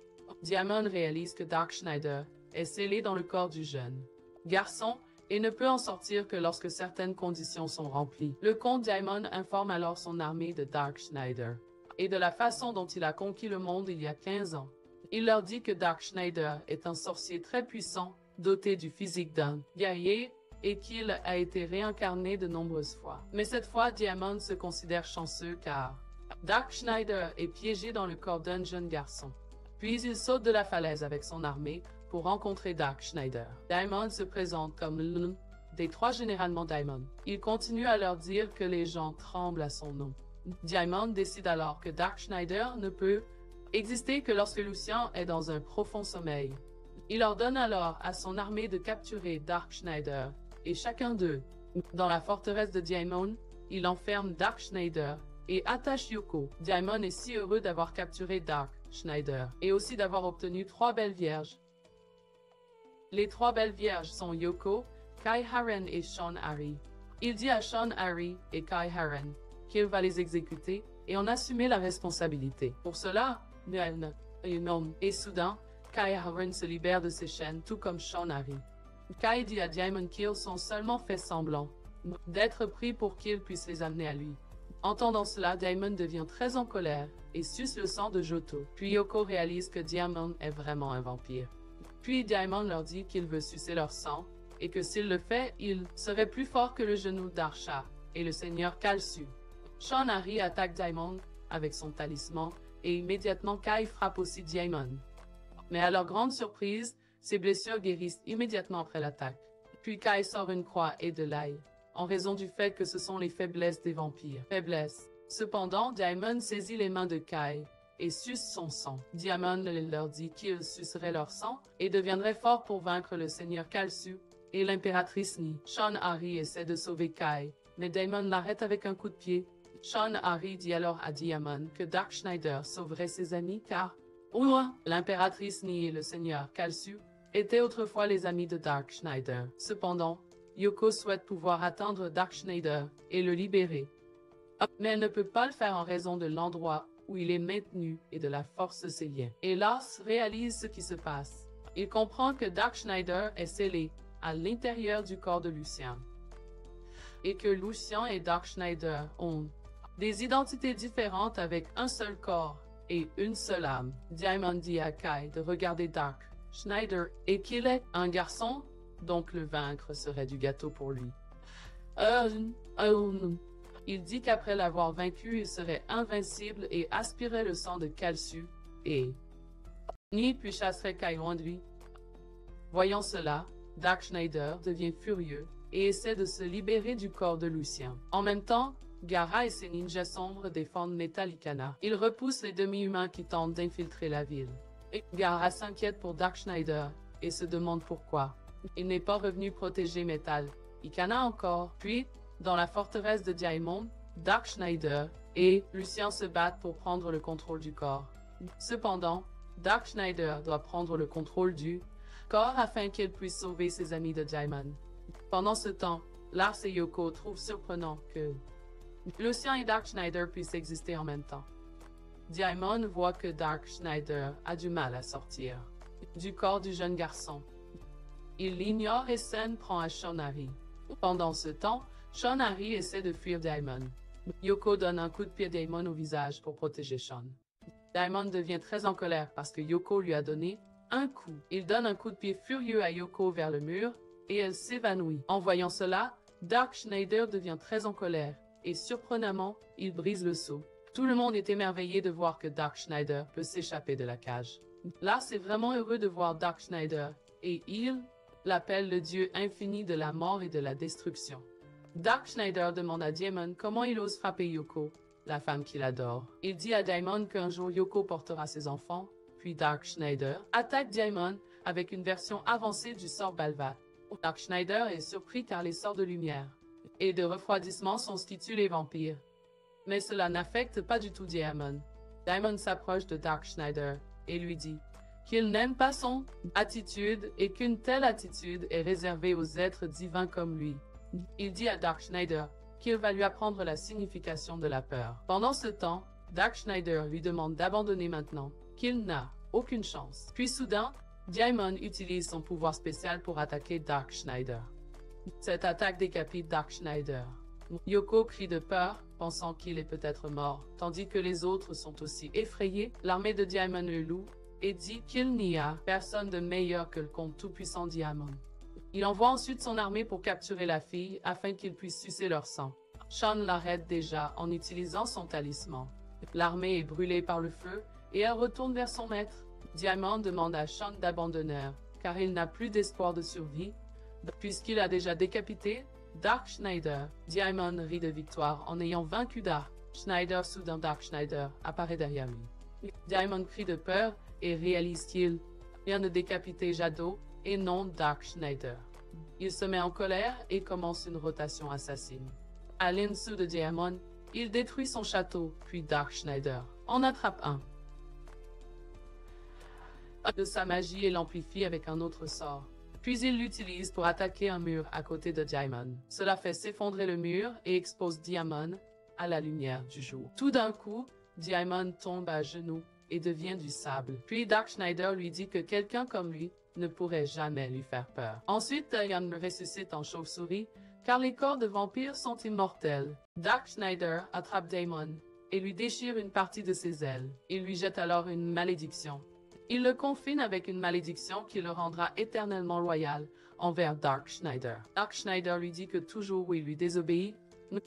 Diamond réalise que Dark Schneider est scellé dans le corps du jeune garçon et ne peut en sortir que lorsque certaines conditions sont remplies. Le comte Diamond informe alors son armée de Dark Schneider et de la façon dont il a conquis le monde il y a 15 ans. Il leur dit que Dark Schneider est un sorcier très puissant, doté du physique d'un guerrier, et qu'il a été réincarné de nombreuses fois. Mais cette fois, Diamond se considère chanceux car Dark Schneider est piégé dans le corps d'un jeune garçon. Puis il saute de la falaise avec son armée pour rencontrer Dark Schneider. Diamond se présente comme l'un des 3 généralement Diamond. Il continue à leur dire que les gens tremblent à son nom. Diamond décide alors que Dark Schneider ne peut exister que lorsque Lucien est dans un profond sommeil. Il ordonne alors à son armée de capturer Dark Schneider et chacun d'eux, dans la forteresse de Diamond, il enferme Dark Schneider et attache Yoko. Diamond est si heureux d'avoir capturé Dark Schneider et aussi d'avoir obtenu 3 belles vierges. Les 3 belles vierges sont Yoko, Kai Haren et Sean Harry. Il dit à Sean Harry et Kai Haren qu'il va les exécuter et en assumer la responsabilité. Pour cela, et soudain, Kai Haren se libère de ses chaînes tout comme Sean Harry. Kai dit à Diamond qu'ils ont seulement fait semblant d'être pris pour qu'il puisse les amener à lui. Entendant cela, Diamond devient très en colère et suce le sang de Joto. Puis Yoko réalise que Diamond est vraiment un vampire. Puis Diamond leur dit qu'il veut sucer leur sang et que s'il le fait, il serait plus fort que le genou d'Archa et le seigneur Kalsu. Sean Harry attaque Diamond avec son talisman et immédiatement Kai frappe aussi Diamond. Mais à leur grande surprise, ses blessures guérissent immédiatement après l'attaque. Puis Kai sort une croix et de l'ail, en raison du fait que ce sont les faiblesses des vampires. Cependant, Diamond saisit les mains de Kai et suce son sang. Diamond leur dit qu'il sucerait leur sang et deviendrait fort pour vaincre le seigneur Kalsu et l'impératrice Ni. Sean Harry essaie de sauver Kai, mais Diamond l'arrête avec un coup de pied. Sean Harry dit alors à Diamond que Dark Schneider sauverait ses amis car, au moins, l'impératrice Ni et le seigneur Kalsu étaient autrefois les amis de Dark Schneider. Cependant, Yoko souhaite pouvoir atteindre Dark Schneider et le libérer. Mais elle ne peut pas le faire en raison de l'endroit où il est maintenu et de la force de ses liens. Et Lars réalise ce qui se passe. Il comprend que Dark Schneider est scellé à l'intérieur du corps de Lucien. Et que Lucien et Dark Schneider ont des identités différentes avec un seul corps et une seule âme. Diamond dit à Kai de regarder Dark Schneider et qu'il est un garçon, donc le vaincre serait du gâteau pour lui. Il dit qu'après l'avoir vaincu, il serait invincible et aspirerait le sang de Kalsu et Ni puis chasserait Kai loin de lui. Voyant cela, Dark Schneider devient furieux et essaie de se libérer du corps de Lucien. En même temps, Gaara et ses ninjas sombres défendent Metallicana. Ils repoussent les demi-humains qui tentent d'infiltrer la ville. Et Gaara s'inquiète pour Dark Schneider et se demande pourquoi il n'est pas revenu protéger Metallicana encore. Puis, dans la forteresse de Diamond, Dark Schneider et Lucien se battent pour prendre le contrôle du corps. Cependant, Dark Schneider doit prendre le contrôle du corps afin qu'il puisse sauver ses amis de Diamond. Pendant ce temps, Lars et Yoko trouvent surprenant que Lucien et Dark Schneider puissent exister en même temps. Diamond voit que Dark Schneider a du mal à sortir du corps du jeune garçon. Il l'ignore et s'en prend à Sean Harry. Pendant ce temps, Sean Harry essaie de fuir Diamond. Yoko donne un coup de pied à Diamond au visage pour protéger Sean. Diamond devient très en colère parce que Yoko lui a donné un coup. Il donne un coup de pied furieux à Yoko vers le mur et elle s'évanouit. En voyant cela, Dark Schneider devient très en colère et surprenamment, il brise le seau. Tout le monde est émerveillé de voir que Dark Schneider peut s'échapper de la cage. Lars est vraiment heureux de voir Dark Schneider et il l'appelle le dieu infini de la mort et de la destruction. Dark Schneider demande à Diamond comment il ose frapper Yoko, la femme qu'il adore. Il dit à Diamond qu'un jour Yoko portera ses enfants, puis Dark Schneider attaque Diamond avec une version avancée du sort Balvat. Dark Schneider est surpris car les sorts de lumière et de refroidissement sont statués les vampires. Mais cela n'affecte pas du tout Diamond. Diamond s'approche de Dark Schneider et lui dit qu'il n'aime pas son attitude et qu'une telle attitude est réservée aux êtres divins comme lui. Il dit à Dark Schneider qu'il va lui apprendre la signification de la peur. Pendant ce temps, Dark Schneider lui demande d'abandonner maintenant, qu'il n'a aucune chance. Puis soudain, Diamond utilise son pouvoir spécial pour attaquer Dark Schneider. Cette attaque décapite Dark Schneider. Yoko crie de peur, pensant qu'il est peut-être mort, tandis que les autres sont aussi effrayés. L'armée de Diamond le loue et dit qu'il n'y a personne de meilleur que le comte tout-puissant Diamond. Il envoie ensuite son armée pour capturer la fille afin qu'ils puissent sucer leur sang. Sean l'arrête déjà en utilisant son talisman. L'armée est brûlée par le feu et elle retourne vers son maître. Diamond demande à Sean d'abandonner car il n'a plus d'espoir de survie puisqu'il a déjà décapité Dark Schneider. Diamond rit de victoire en ayant vaincu Dark Schneider. Soudain Dark Schneider apparaît derrière lui. Diamond crie de peur et réalise qu'il vient de décapiter Jado et non Dark Schneider. Il se met en colère et commence une rotation assassine. À l'insu de Diamond, il détruit son château, puis Dark Schneider en attrape un de sa magie et l'amplifie avec un autre sort. Puis il l'utilise pour attaquer un mur à côté de Diamond. Cela fait s'effondrer le mur et expose Diamond à la lumière du jour. Tout d'un coup, Diamond tombe à genoux et devient du sable. Puis Dark Schneider lui dit que quelqu'un comme lui ne pourrait jamais lui faire peur. Ensuite, Diamond ressuscite en chauve-souris, car les corps de vampires sont immortels. Dark Schneider attrape Damon et lui déchire une partie de ses ailes. Il lui jette alors une malédiction. Il le confine avec une malédiction qui le rendra éternellement loyal envers Dark Schneider. Dark Schneider lui dit que toujours où il lui désobéit,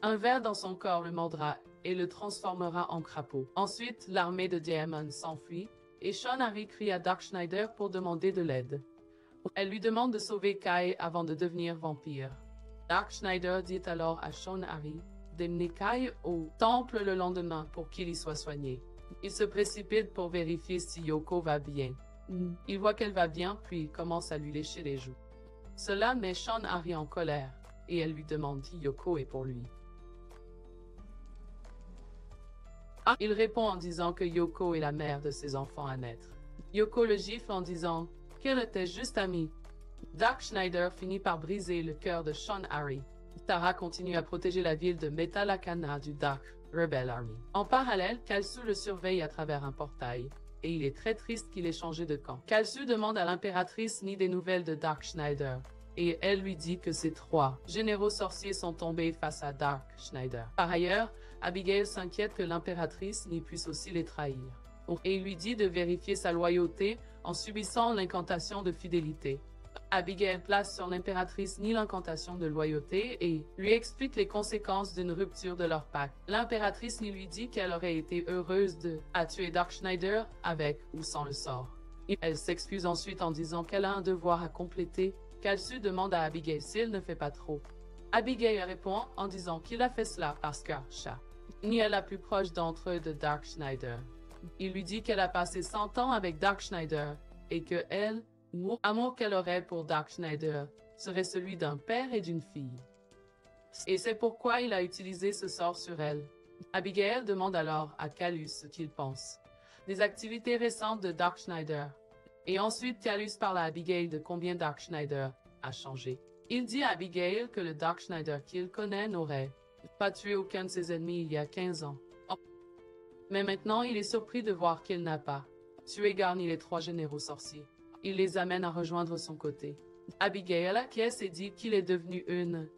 un ver dans son corps le mordra et le transformera en crapaud. Ensuite, l'armée de Diamond s'enfuit et Sean Harry crie à Dark Schneider pour demander de l'aide. Elle lui demande de sauver Kai avant de devenir vampire. Dark Schneider dit alors à Sean Harry d'emmener Kai au temple le lendemain pour qu'il y soit soigné. Il se précipite pour vérifier si Yoko va bien. Il voit qu'elle va bien, puis commence à lui lécher les joues. Cela met Sean Harry en colère, et elle lui demande si Yoko est pour lui. Il répond en disant que Yoko est la mère de ses enfants à naître. Yoko le gifle en disant qu'elle était juste amie. Dark Schneider finit par briser le cœur de Sean Harry. Tara continue à protéger la ville de Metalakana du Dark Rebel Army. En parallèle, Kalsu le surveille à travers un portail, et il est très triste qu'il ait changé de camp. Kalsu demande à l'impératrice ni des nouvelles de Dark Schneider, et elle lui dit que ses 3 généraux sorciers sont tombés face à Dark Schneider. Par ailleurs, Abigail s'inquiète que l'impératrice n'y puisse aussi les trahir, et il lui dit de vérifier sa loyauté en subissant l'incantation de fidélité. Abigail place sur l'impératrice ni l'incantation de loyauté et lui explique les conséquences d'une rupture de leur pacte. L'impératrice lui dit qu'elle aurait été heureuse de tuer Dark Schneider avec ou sans le sort. Elle s'excuse ensuite en disant qu'elle a un devoir à compléter. Kalsu demande à Abigail s'il ne fait pas trop. Abigail répond en disant qu'il a fait cela parce que Chat ni est la plus proche d'entre eux de Dark Schneider. Il lui dit qu'elle a passé 100 ans avec Dark Schneider et que elle, l'amour qu'elle aurait pour Dark Schneider serait celui d'un père et d'une fille. Et c'est pourquoi il a utilisé ce sort sur elle. Abigail demande alors à Kalus ce qu'il pense des activités récentes de Dark Schneider. Et ensuite Kalus parle à Abigail de combien Dark Schneider a changé. Il dit à Abigail que le Dark Schneider qu'il connaît n'aurait pas tué aucun de ses ennemis il y a 15 ans. Mais maintenant il est surpris de voir qu'il n'a pas tué ni les 3 généraux sorciers. Il les amène à rejoindre son côté. Abigail acquiesce et dit qu'il est devenu une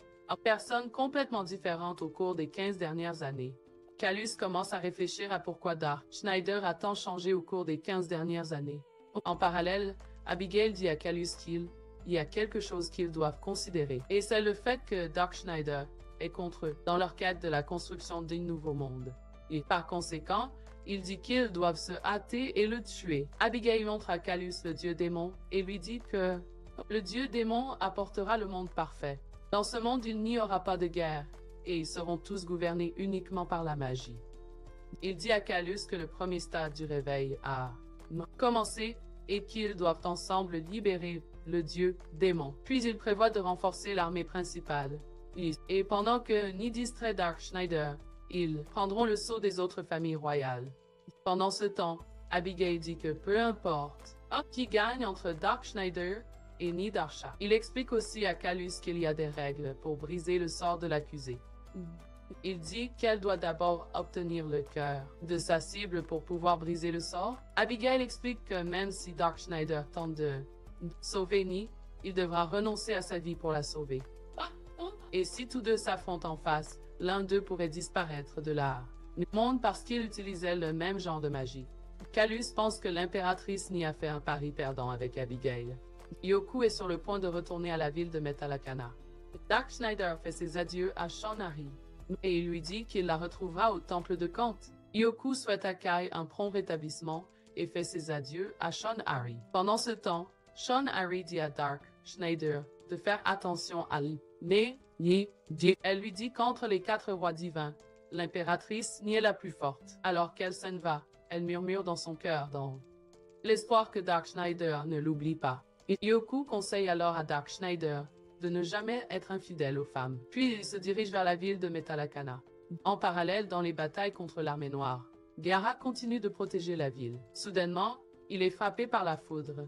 personne complètement différente au cours des 15 dernières années. Kalus commence à réfléchir à pourquoi Dark Schneider a tant changé au cours des 15 dernières années. En parallèle, Abigail dit à Kalus qu'il y a quelque chose qu'ils doivent considérer. Et c'est le fait que Dark Schneider est contre eux dans leur quête de la construction d'un nouveau monde. Et par conséquent, il dit qu'ils doivent se hâter et le tuer. Abigail montre à Kalus le dieu démon et lui dit que le dieu démon apportera le monde parfait. Dans ce monde, il n'y aura pas de guerre et ils seront tous gouvernés uniquement par la magie. Il dit à Kalus que le premier stade du réveil a commencé et qu'ils doivent ensemble libérer le dieu démon. Puis il prévoit de renforcer l'armée principale. Et pendant que ni distrait Dark Schneider, ils prendront le sceau des autres familles royales. Pendant ce temps, Abigail dit que peu importe qui gagne entre Dark Schneider et Nidarsha. Il explique aussi à Kalus qu'il y a des règles pour briser le sort de l'accusé. Il dit qu'elle doit d'abord obtenir le cœur de sa cible pour pouvoir briser le sort. Abigail explique que même si Dark Schneider tente de sauver Ni, il devra renoncer à sa vie pour la sauver. Et si tous deux s'affrontent en face, l'un d'eux pourrait disparaître de l'art monde parce qu'il utilisait le même genre de magie. Kalus pense que l'impératrice Ni a fait un pari perdant avec Abigail. Yoku est sur le point de retourner à la ville de Metalakana. Dark Schneider fait ses adieux à Sean Harry, et il lui dit qu'il la retrouvera au temple de Kant. Yoku souhaite à Kai un prompt rétablissement et fait ses adieux à Sean Harry. Pendant ce temps, Sean Harry dit à Dark Schneider de faire attention à lui. Elle lui dit qu'entre les 4 rois divins, l'impératrice Ni est la plus forte. Alors qu'elle s'en va, elle murmure dans son cœur dans l'espoir que Dark Schneider ne l'oublie pas. Yoku conseille alors à Dark Schneider de ne jamais être infidèle aux femmes. Puis il se dirige vers la ville de Metalakana. En parallèle, dans les batailles contre l'armée noire, Gaara continue de protéger la ville. Soudainement, il est frappé par la foudre.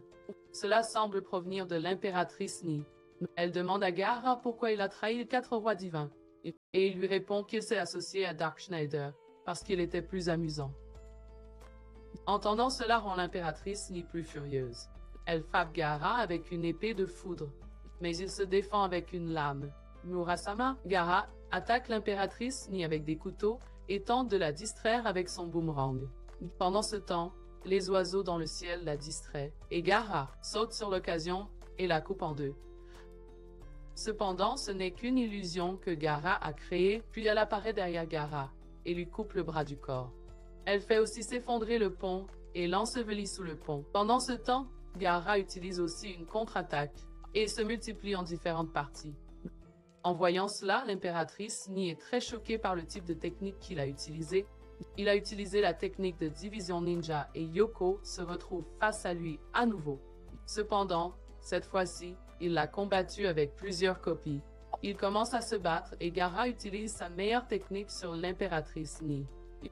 Cela semble provenir de l'impératrice Ni. Elle demande à Gaara pourquoi il a trahi les 4 rois divins. Et il lui répond qu'il s'est associé à Darkschneider parce qu'il était plus amusant. Entendant cela rend l'impératrice Ni plus furieuse. Elle frappe Gaara avec une épée de foudre, mais il se défend avec une lame. Murasama, Gaara, attaque l'impératrice Ni avec des couteaux et tente de la distraire avec son boomerang. Pendant ce temps, les oiseaux dans le ciel la distraient, et Gaara saute sur l'occasion et la coupe en deux. Cependant, ce n'est qu'une illusion que Gaara a créée, puis elle apparaît derrière Gaara et lui coupe le bras du corps. Elle fait aussi s'effondrer le pont et l'ensevelit sous le pont. Pendant ce temps, Gaara utilise aussi une contre-attaque et se multiplie en différentes parties. En voyant cela, l'impératrice Ni est très choquée par le type de technique qu'il a utilisé. Il a utilisé la technique de division ninja et Yoko se retrouve face à lui à nouveau. Cependant, cette fois-ci, il l'a combattu avec plusieurs copies. Il commence à se battre et Gaara utilise sa meilleure technique sur l'impératrice Ni.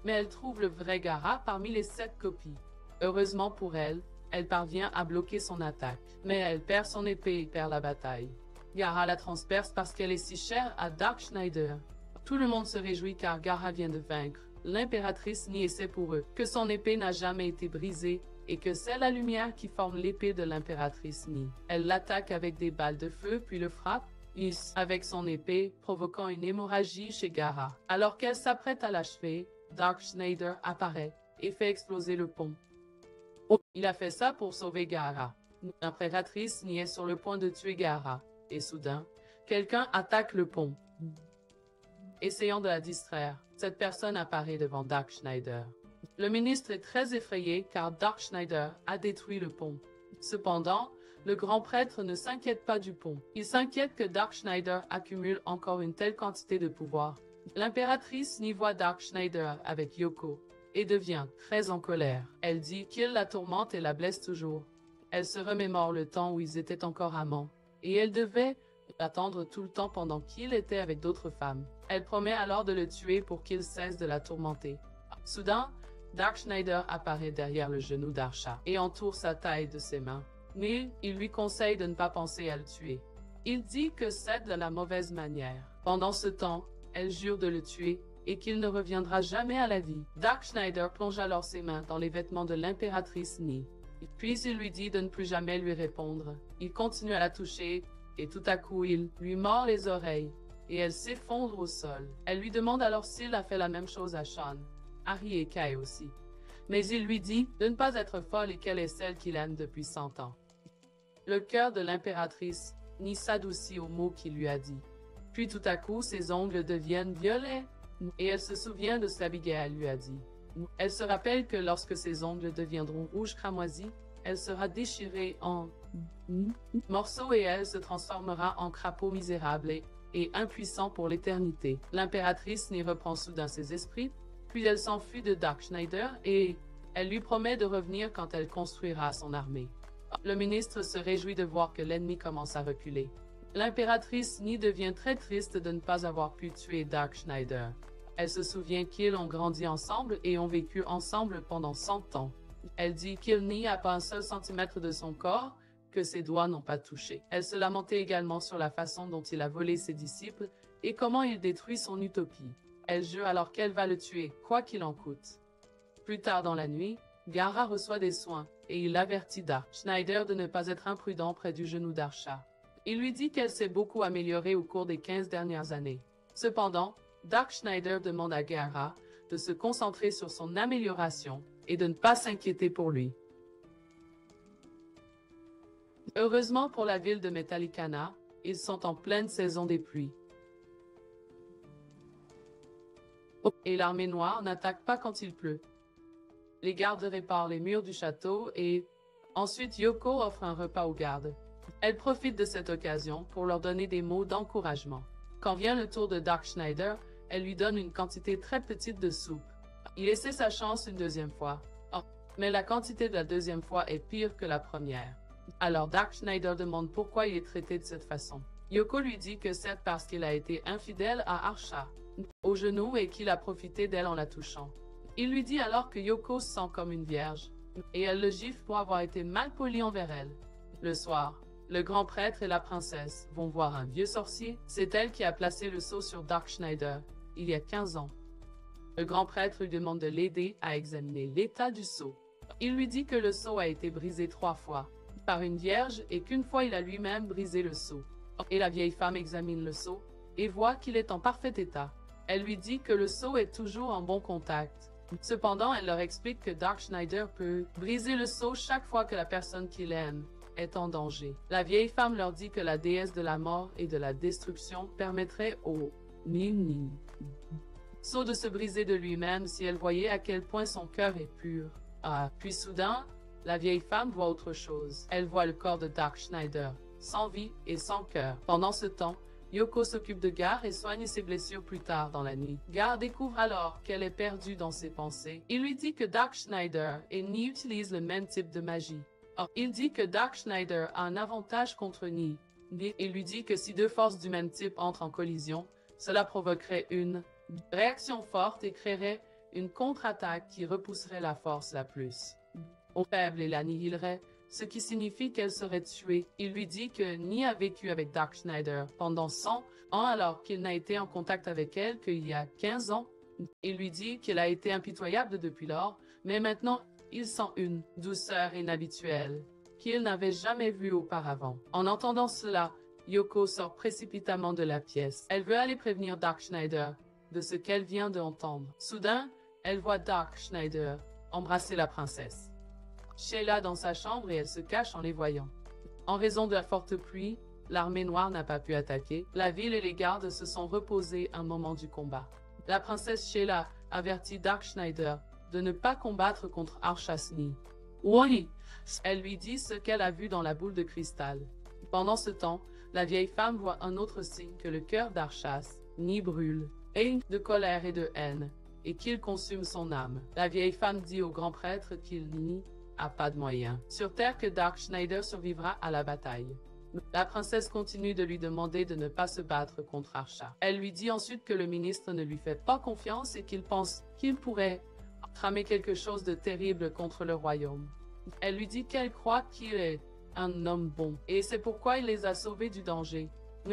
Mais elle trouve le vrai Gaara parmi les 7 copies. Heureusement pour elle, elle parvient à bloquer son attaque. Mais elle perd son épée et perd la bataille. Gaara la transperce parce qu'elle est si chère à Darkschneider. Tout le monde se réjouit car Gaara vient de vaincre l'impératrice Ni et c'est pour eux que son épée n'a jamais été brisée et que c'est la lumière qui forme l'épée de l'impératrice Ni. Elle l'attaque avec des balles de feu puis le frappe avec son épée, provoquant une hémorragie chez Gaara. Alors qu'elle s'apprête à l'achever, Darkschneider apparaît et fait exploser le pont. Il a fait ça pour sauver Gaara. L'impératrice Ni est sur le point de tuer Gaara. Et soudain, quelqu'un attaque le pont. Essayant de la distraire, cette personne apparaît devant Darkschneider. Le ministre est très effrayé car Darkschneider a détruit le pont. Cependant, le grand prêtre ne s'inquiète pas du pont. Il s'inquiète que Darkschneider accumule encore une telle quantité de pouvoir. L'impératrice Ni voit Darkschneider avec Yoko et devient très en colère. Elle dit qu'il la tourmente et la blesse toujours. Elle se remémore le temps où ils étaient encore amants. Et elle devait attendre tout le temps pendant qu'il était avec d'autres femmes. Elle promet alors de le tuer pour qu'il cesse de la tourmenter. Soudain, Darkschneider apparaît derrière le genou d'Arsha et entoure sa taille de ses mains. Mais il lui conseille de ne pas penser à le tuer. Il dit que c'est de la mauvaise manière. Pendant ce temps, elle jure de le tuer et qu'il ne reviendra jamais à la vie. Darkschneider plonge alors ses mains dans les vêtements de l'impératrice Ni. Puis il lui dit de ne plus jamais lui répondre. Il continue à la toucher, et tout à coup il lui mord les oreilles, et elle s'effondre au sol. Elle lui demande alors s'il a fait la même chose à Sean, Harry et Kai aussi. Mais il lui dit de ne pas être folle et qu'elle est celle qu'il aime depuis 100 ans. Le cœur de l'impératrice Ni s'adoucit aux mots qu'il lui a dit. Puis tout à coup ses ongles deviennent violets, et elle se souvient de ce qu'Abigail lui a dit. Elle se rappelle que lorsque ses ongles deviendront rouges cramoisis, elle sera déchirée en morceaux et elle se transformera en crapaud misérable et impuissant pour l'éternité. L'impératrice Ni reprend soudain ses esprits, puis elle s'enfuit de Darkschneider et elle lui promet de revenir quand elle construira son armée. Le ministre se réjouit de voir que l'ennemi commence à reculer. L'impératrice Ni devient très triste de ne pas avoir pu tuer Darkschneider. Elle se souvient qu'ils ont grandi ensemble et ont vécu ensemble pendant 100 ans. Elle dit qu'il n'y a pas un seul centimètre de son corps que ses doigts n'ont pas touché. Elle se lamentait également sur la façon dont il a volé ses disciples et comment il détruit son utopie. Elle jure alors qu'elle va le tuer, quoi qu'il en coûte. Plus tard dans la nuit, Gaara reçoit des soins et il avertit Darkschneider de ne pas être imprudent près du genou d'Arsha. Il lui dit qu'elle s'est beaucoup améliorée au cours des 15 dernières années. Cependant, Darkschneider demande à Gaara de se concentrer sur son amélioration et de ne pas s'inquiéter pour lui. Heureusement pour la ville de Metallicana, ils sont en pleine saison des pluies. Et l'armée noire n'attaque pas quand il pleut. Les gardes réparent les murs du château et ensuite Yoko offre un repas aux gardes. Elle profite de cette occasion pour leur donner des mots d'encouragement. Quand vient le tour de Darkschneider, elle lui donne une quantité très petite de soupe. Il essaie sa chance une deuxième fois. Mais la quantité de la deuxième fois est pire que la première. Alors Darkschneider demande pourquoi il est traité de cette façon. Yoko lui dit que c'est parce qu'il a été infidèle à Arsha, au genou, et qu'il a profité d'elle en la touchant. Il lui dit alors que Yoko se sent comme une vierge, et elle le gifle pour avoir été mal poli envers elle. Le soir, le grand prêtre et la princesse vont voir un vieux sorcier. C'est elle qui a placé le sceau sur Dark Schneider, il y a 15 ans. Le grand prêtre lui demande de l'aider à examiner l'état du sceau. Il lui dit que le sceau a été brisé 3 fois par une vierge et qu'une fois il a lui-même brisé le sceau. Et la vieille femme examine le sceau et voit qu'il est en parfait état. Elle lui dit que le sceau est toujours en bon contact. Cependant, elle leur explique que Dark Schneider peut briser le sceau chaque fois que la personne qu'il aime est en danger. La vieille femme leur dit que la déesse de la mort et de la destruction permettrait au sceau de se briser de lui-même si elle voyait à quel point son cœur est pur. Puis soudain, la vieille femme voit autre chose. Elle voit le corps de Dark Schneider, sans vie et sans cœur. Pendant ce temps, Yoko s'occupe de Gar et soigne ses blessures plus tard dans la nuit. Gar découvre alors qu'elle est perdue dans ses pensées. Il lui dit que Dark Schneider et Ni utilisent le même type de magie. Or, il dit que Dark Schneider a un avantage contre Ni. Il lui dit que si deux forces du même type entrent en collision, cela provoquerait une réaction forte et créerait une contre-attaque qui repousserait la force la plus faible et l'annihilerait, ce qui signifie qu'elle serait tuée. Il lui dit que Ni a vécu avec Dark Schneider pendant 100 ans alors qu'il n'a été en contact avec elle qu'il y a 15 ans. Il lui dit qu'elle a été impitoyable depuis lors, mais maintenant il sent une douceur inhabituelle qu'il n'avait jamais vue auparavant. En entendant cela, Yoko sort précipitamment de la pièce. Elle veut aller prévenir Dark Schneider de ce qu'elle vient d'entendre. Soudain, elle voit Dark Schneider embrasser la princesse Sheila dans sa chambre et elle se cache en les voyant. En raison de la forte pluie, l'armée noire n'a pas pu attaquer. La ville et les gardes se sont reposés un moment du combat. La princesse Sheila avertit Dark Schneider de ne pas combattre contre Arshasni. Oui, elle lui dit ce qu'elle a vu dans la boule de cristal. Pendant ce temps, la vieille femme voit un autre signe que le cœur d'Arshasni brûle, et de colère et de haine, et qu'il consume son âme. La vieille femme dit au grand prêtre qu'il n'y a pas de moyen sur Terre que Dark Schneider survivra à la bataille. La princesse continue de lui demander de ne pas se battre contre Arsha. Elle lui dit ensuite que le ministre ne lui fait pas confiance et qu'il pense qu'il pourrait tramer quelque chose de terrible contre le royaume. Elle lui dit qu'elle croit qu'il est un homme bon, et c'est pourquoi il les a sauvés du danger.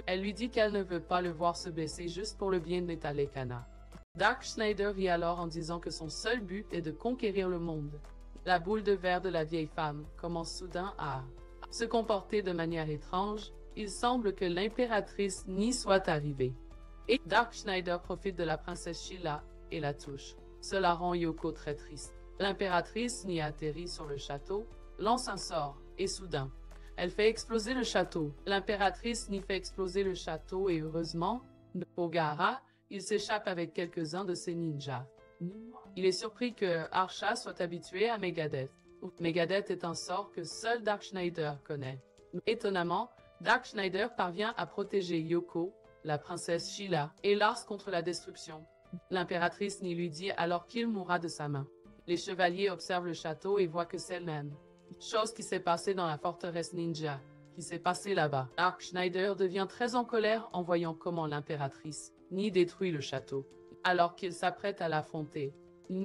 Elle lui dit qu'elle ne veut pas le voir se blesser juste pour le bien de Metalekana. Dark Schneider rit alors en disant que son seul but est de conquérir le monde. La boule de verre de la vieille femme commence soudain à se comporter de manière étrange. Il semble que l'impératrice Ni soit arrivée. Et Dark Schneider profite de la princesse Sheila et la touche. Cela rend Yoko très triste. L'impératrice Ni atterrit sur le château, lance un sort, et soudain, elle fait exploser le château. L'impératrice Ni fait exploser le château et heureusement, pour Gaara, il s'échappe avec quelques-uns de ses ninjas. Il est surpris que Arsha soit habitué à Megadeth. Megadeth est un sort que seul Dark Schneider connaît. Étonnamment, Dark Schneider parvient à protéger Yoko, la princesse Sheila, et Lars contre la destruction. L'impératrice Ni lui dit alors qu'il mourra de sa main. Les chevaliers observent le château et voient que c'est le même chose qui s'est passée dans la forteresse ninja, qui s'est passée là-bas. Dark Schneider devient très en colère en voyant comment l'impératrice Ni détruit le château. Alors qu'il s'apprête à l'affronter,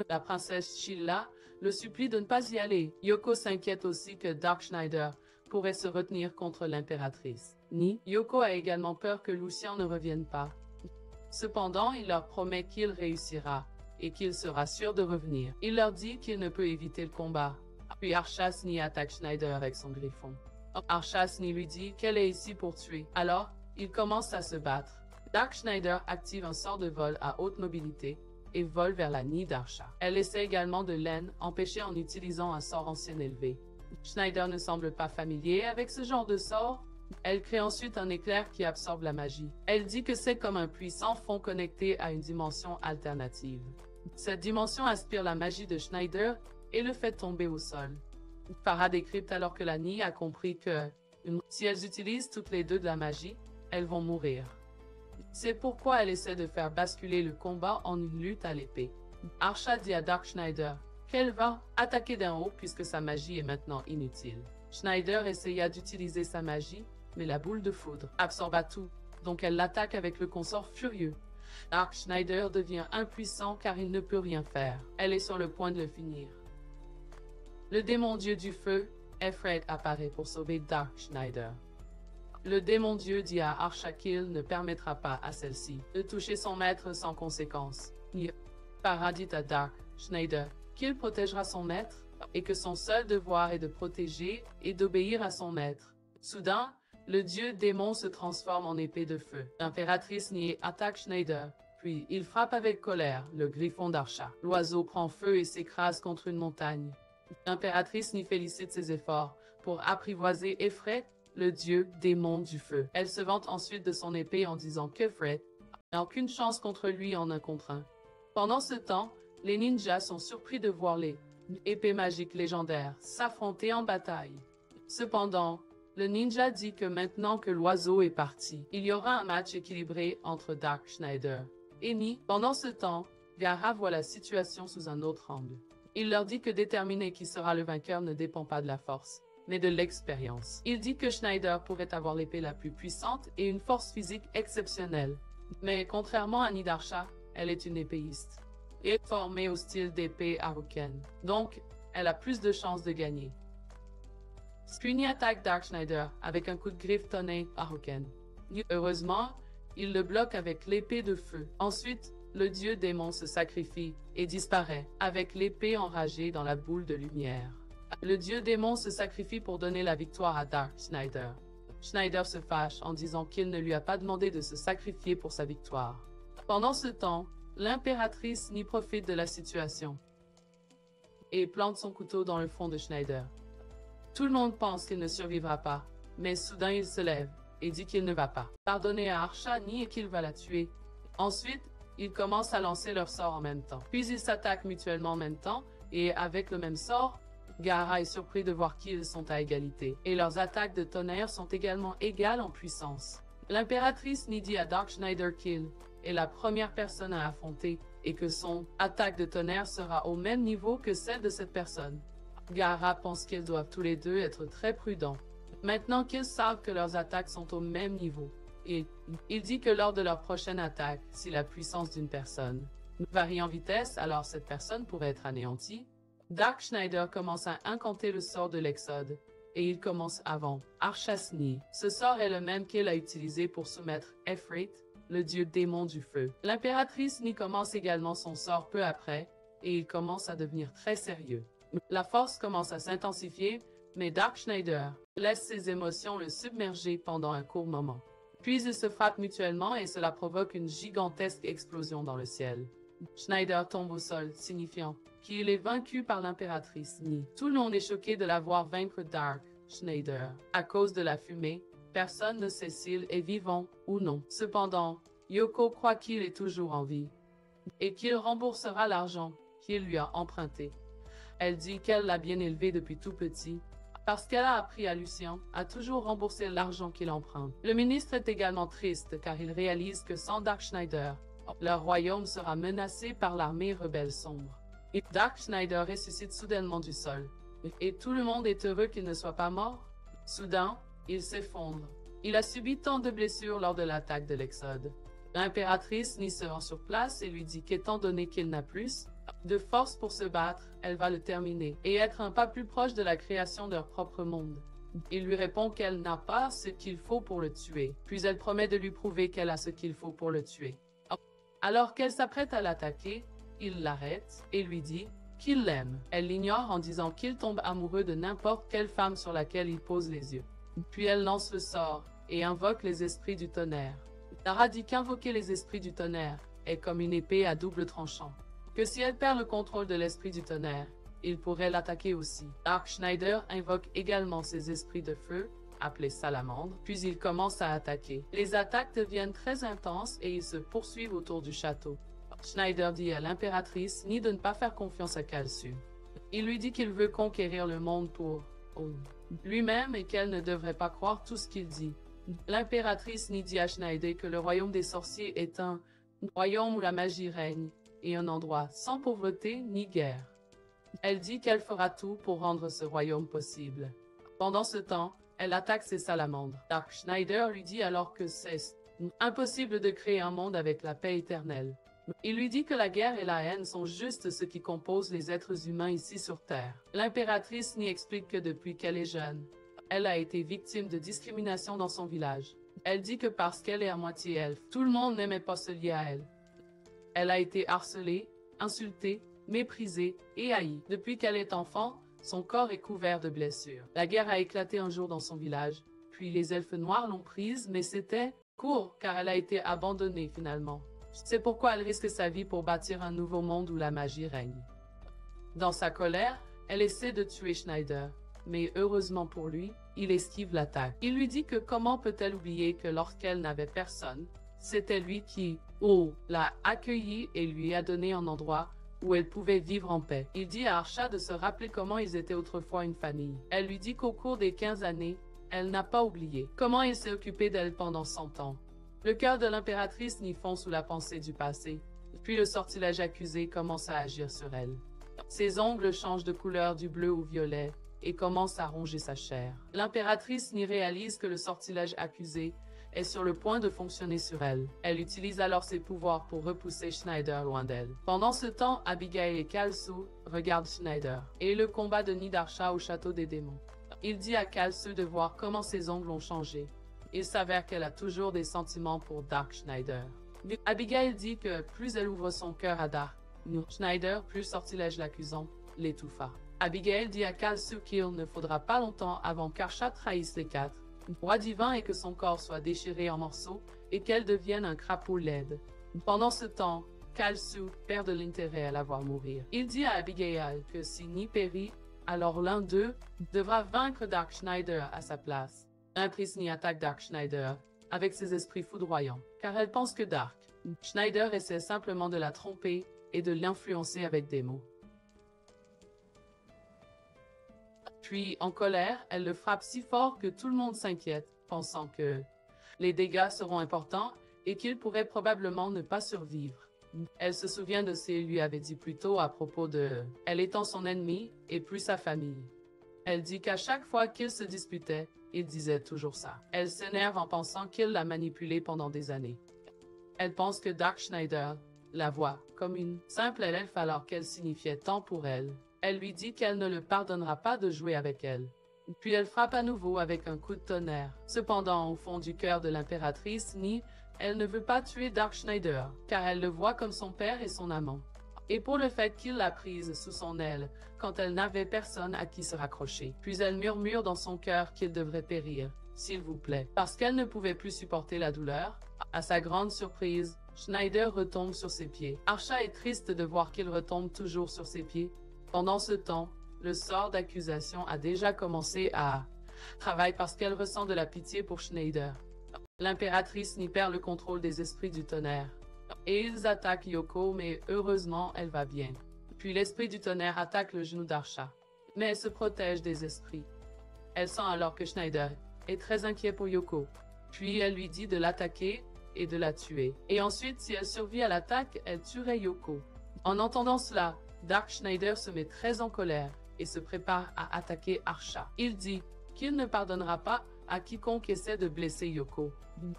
la princesse Sheila le supplie de ne pas y aller. Yoko s'inquiète aussi que Dark Schneider pourrait se retenir contre l'impératrice Ni. Yoko a également peur que Lucien ne revienne pas. Cependant, il leur promet qu'il réussira et qu'il sera sûr de revenir. Il leur dit qu'il ne peut éviter le combat. Puis Arshasni attaque Schneider avec son griffon. Arshasni lui dit qu'elle est ici pour tuer. Alors, ils commencent à se battre. Dark Schneider active un sort de vol à haute mobilité et vole vers la Ni d'Arsha. Elle essaie également de l'empêcher en utilisant un sort ancien élevé. Schneider ne semble pas familier avec ce genre de sort. Elle crée ensuite un éclair qui absorbe la magie. Elle dit que c'est comme un puissant fond connecté à une dimension alternative. Cette dimension aspire la magie de Schneider et le fait tomber au sol. Farah décrypte alors que la Ni a compris que, si elles utilisent toutes les deux de la magie, elles vont mourir. C'est pourquoi elle essaie de faire basculer le combat en une lutte à l'épée. Arsha dit à Dark Schneider qu'elle va attaquer d'un haut puisque sa magie est maintenant inutile. Schneider essaya d'utiliser sa magie, mais la boule de foudre absorba tout, donc elle l'attaque avec le consort furieux. Dark Schneider devient impuissant car il ne peut rien faire. Elle est sur le point de le finir. Le démon dieu du feu, Efreet, apparaît pour sauver Dark Schneider. Le démon dieu dit à Arsha qu'il ne permettra pas à celle-ci de toucher son maître sans conséquence. Farah dit à Dark Schneider qu'il protégera son maître et que son seul devoir est de protéger et d'obéir à son maître. Soudain, le dieu démon se transforme en épée de feu. L'impératrice Ni attaque Schneider, puis il frappe avec colère le griffon d'Arsha. L'oiseau prend feu et s'écrase contre une montagne. L'impératrice Ni félicite ses efforts pour apprivoiser Efreet, le dieu démon du feu. Elle se vante ensuite de son épée en disant qu'Efreet n'a aucune chance contre lui en 1 contre 1. Pendant ce temps, les ninjas sont surpris de voir les épées magiques légendaires s'affronter en bataille. Cependant, le ninja dit que maintenant que l'oiseau est parti, il y aura un match équilibré entre Dark Schneider et Ni. Pendant ce temps, Gaara voit la situation sous un autre angle. Il leur dit que déterminer qui sera le vainqueur ne dépend pas de la force, mais de l'expérience. Il dit que Schneider pourrait avoir l'épée la plus puissante et une force physique exceptionnelle. Mais contrairement à Nidarsha, elle est une épéiste et formée au style d'épée Haruken. Donc, elle a plus de chances de gagner. Screeny attaque Dark Schneider avec un coup de griffe tonné Haruken. Heureusement, il le bloque avec l'épée de feu. Ensuite, le dieu démon se sacrifie et disparaît avec l'épée enragée dans la boule de lumière. Le dieu démon se sacrifie pour donner la victoire à Dark Schneider. Schneider se fâche en disant qu'il ne lui a pas demandé de se sacrifier pour sa victoire. Pendant ce temps, l'impératrice Ni profite de la situation et plante son couteau dans le front de Schneider. Tout le monde pense qu'il ne survivra pas, mais soudain il se lève et dit qu'il ne va pas pardonner à Arsha Ni et qu'il va la tuer. Ensuite, ils commencent à lancer leurs sorts en même temps. Puis ils s'attaquent mutuellement en même temps, et avec le même sort, Gaara est surpris de voir qu'ils sont à égalité, et leurs attaques de tonnerre sont également égales en puissance. L'impératrice Ni dit à Dark Schneider qu'il est la première personne à affronter, et que son attaque de tonnerre sera au même niveau que celle de cette personne. Gaara pense qu'ils doivent tous les deux être très prudents, maintenant qu'ils savent que leurs attaques sont au même niveau. Et il dit que lors de leur prochaine attaque, si la puissance d'une personne varie en vitesse, alors cette personne pourrait être anéantie. Dark Schneider commence à incanter le sort de l'Exode, et il commence avant Arshas Ni. Ce sort est le même qu'il a utilisé pour soumettre Efreet, le dieu démon du feu. L'impératrice Ni commence également son sort peu après, et il commence à devenir très sérieux. La force commence à s'intensifier, mais Dark Schneider laisse ses émotions le submerger pendant un court moment. Puis ils se frappent mutuellement et cela provoque une gigantesque explosion dans le ciel. Schneider tombe au sol, signifiant qu'il est vaincu par l'impératrice Ni. Tout le monde est choqué de la voir vaincre Dark Schneider. À cause de la fumée, personne ne sait s'il est vivant ou non. Cependant, Yoko croit qu'il est toujours en vie et qu'il remboursera l'argent qu'il lui a emprunté. Elle dit qu'elle l'a bien élevé depuis tout petit, parce qu'elle a appris à Lucien à toujours rembourser l'argent qu'il emprunte. Le ministre est également triste car il réalise que sans Dark Schneider, leur royaume sera menacé par l'armée rebelle sombre. Et Dark Schneider ressuscite soudainement du sol. Et tout le monde est heureux qu'il ne soit pas mort. Soudain, il s'effondre. Il a subi tant de blessures lors de l'attaque de l'Exode. L'impératrice Ni se rend sur place et lui dit qu'étant donné qu'il n'a plus de force pour se battre, elle va le terminer et être un pas plus proche de la création de leur propre monde. Il lui répond qu'elle n'a pas ce qu'il faut pour le tuer, puis elle promet de lui prouver qu'elle a ce qu'il faut pour le tuer. Alors qu'elle s'apprête à l'attaquer, il l'arrête et lui dit qu'il l'aime. Elle l'ignore en disant qu'il tombe amoureux de n'importe quelle femme sur laquelle il pose les yeux. Puis elle lance le sort et invoque les esprits du tonnerre. Nara dit qu'invoquer les esprits du tonnerre est comme une épée à double tranchant, que si elle perd le contrôle de l'esprit du tonnerre, il pourrait l'attaquer aussi. Dark Schneider invoque également ses esprits de feu, appelés salamandres, puis il commence à attaquer. Les attaques deviennent très intenses et ils se poursuivent autour du château. Schneider dit à l'impératrice Ni de ne pas faire confiance à Kalsu. Il lui dit qu'il veut conquérir le monde pour lui-même et qu'elle ne devrait pas croire tout ce qu'il dit. L'impératrice Ni dit à Schneider que le royaume des sorciers est un royaume où la magie règne, et un endroit sans pauvreté ni guerre. Elle dit qu'elle fera tout pour rendre ce royaume possible. Pendant ce temps, Elle attaque ses salamandres. Dark Schneider lui dit alors que c'est impossible de créer un monde avec la paix éternelle. Il lui dit que la guerre et la haine sont juste ce qui compose les êtres humains ici sur Terre. L'impératrice n'y explique que depuis qu'elle est jeune, elle a été victime de discrimination dans son village. Elle dit que parce qu'elle est à moitié elfe, tout le monde n'aimait pas se lier à elle. Elle a été harcelée, insultée, méprisée et haïe. Depuis qu'elle est enfant, son corps est couvert de blessures. La guerre a éclaté un jour dans son village, puis les elfes noirs l'ont prise, mais c'était court car elle a été abandonnée finalement. C'est pourquoi elle risque sa vie pour bâtir un nouveau monde où la magie règne. Dans sa colère, elle essaie de tuer Schneider, mais heureusement pour lui, il esquive l'attaque. Il lui dit que comment peut-elle oublier que lorsqu'elle n'avait personne, c'était lui qui, l'a accueillie et lui a donné un endroit où elle pouvait vivre en paix. Il dit à Archa de se rappeler comment ils étaient autrefois une famille. Elle lui dit qu'au cours des 15 années, elle n'a pas oublié comment il s'est occupé d'elle pendant 100 ans. Le cœur de l'impératrice n'y fond sous la pensée du passé, puis le sortilège accusé commence à agir sur elle. Ses ongles changent de couleur du bleu au violet et commencent à ronger sa chair. L'impératrice n'y réalise que le sortilège accusé est sur le point de fonctionner sur elle. Elle utilise alors ses pouvoirs pour repousser Schneider loin d'elle. Pendant ce temps, Abigail et Kalsu regardent Schneider et le combat de Nidarsha au château des démons. Il dit à Kalsu de voir comment ses ongles ont changé. Il s'avère qu'elle a toujours des sentiments pour Dark Schneider. Abigail dit que plus elle ouvre son cœur à Dark Schneider, plus le sortilège l'accusant l'étouffa. Abigail dit à Kalsu qu'il ne faudra pas longtemps avant qu'Archa trahisse les quatre roi divin et que son corps soit déchiré en morceaux et qu'elle devienne un crapaud laide. Pendant ce temps, Kalsu perd de l'intérêt à la voir mourir. Il dit à Abigail que si Ni périt, alors l'un d'eux devra vaincre Dark Schneider à sa place. L'impératrice Ni attaque Dark Schneider avec ses esprits foudroyants, car elle pense que Dark Schneider essaie simplement de la tromper et de l'influencer avec des mots. Puis, en colère, elle le frappe si fort que tout le monde s'inquiète, pensant que les dégâts seront importants et qu'il pourrait probablement ne pas survivre. Elle se souvient de ce qu'il lui avait dit plus tôt à propos de elle étant son ennemie et plus sa famille. Elle dit qu'à chaque fois qu'ils se disputaient, il disait toujours ça. Elle s'énerve en pensant qu'il l'a manipulée pendant des années. Elle pense que Dark Schneider la voit comme une simple elfe alors qu'elle signifiait tant pour elle. Elle lui dit qu'elle ne le pardonnera pas de jouer avec elle. Puis elle frappe à nouveau avec un coup de tonnerre. Cependant, au fond du cœur de l'impératrice Ni, elle ne veut pas tuer Dark Schneider, car elle le voit comme son père et son amant. Et pour le fait qu'il l'a prise sous son aile, quand elle n'avait personne à qui se raccrocher. Puis elle murmure dans son cœur qu'il devrait périr, s'il vous plaît, parce qu'elle ne pouvait plus supporter la douleur. À sa grande surprise, Schneider retombe sur ses pieds. Archa est triste de voir qu'il retombe toujours sur ses pieds. Pendant ce temps, le sort d'accusation a déjà commencé à travailler parce qu'elle ressent de la pitié pour Schneider. L'impératrice n'y perd le contrôle des esprits du tonnerre. Et ils attaquent Yoko, mais heureusement, elle va bien. Puis l'esprit du tonnerre attaque le genou d'Archa. Mais elle se protège des esprits. Elle sent alors que Schneider est très inquiet pour Yoko. Puis elle lui dit de l'attaquer et de la tuer. Et ensuite, si elle survit à l'attaque, elle tuerait Yoko. En entendant cela, Dark Schneider se met très en colère et se prépare à attaquer Archa. Il dit qu'il ne pardonnera pas à quiconque essaie de blesser Yoko.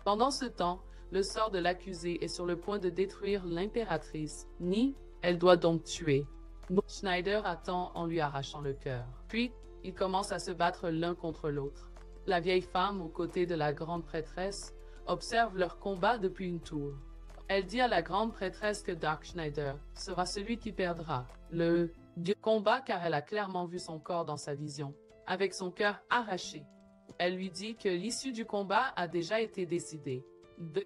Pendant ce temps, le sort de l'accusé est sur le point de détruire l'impératrice. Ni, elle doit donc tuer. Schneider attend en lui arrachant le cœur. Puis, ils commencent à se battre l'un contre l'autre. La vieille femme, aux côtés de la grande prêtresse, observe leur combat depuis une tour. Elle dit à la grande prêtresse que Dark Schneider sera celui qui perdra le combat car elle a clairement vu son corps dans sa vision, avec son cœur arraché. Elle lui dit que l'issue du combat a déjà été décidée.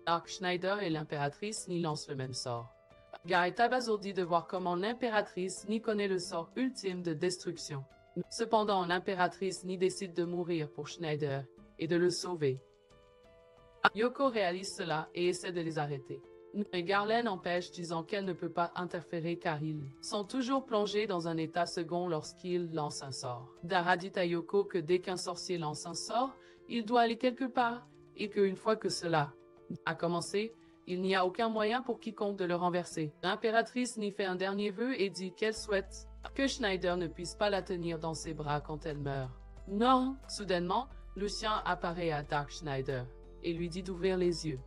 Dark Schneider et l'impératrice Ni lancent le même sort. Gar est abasourdi de voir comment l'impératrice Ni connaît le sort ultime de destruction. Cependant, l'impératrice Ni décide de mourir pour Schneider et de le sauver. Yoko réalise cela et essaie de les arrêter. Mais Garland empêche, disant qu'elle ne peut pas interférer car ils sont toujours plongés dans un état second lorsqu'ils lancent un sort. Dara dit à Yoko que dès qu'un sorcier lance un sort, il doit aller quelque part et qu'une fois que cela a commencé, il n'y a aucun moyen pour quiconque de le renverser. L'impératrice Ni fait un dernier vœu et dit qu'elle souhaite que Schneider ne puisse pas la tenir dans ses bras quand elle meurt. Non, soudainement, Lucien apparaît à Dark Schneider et lui dit d'ouvrir les yeux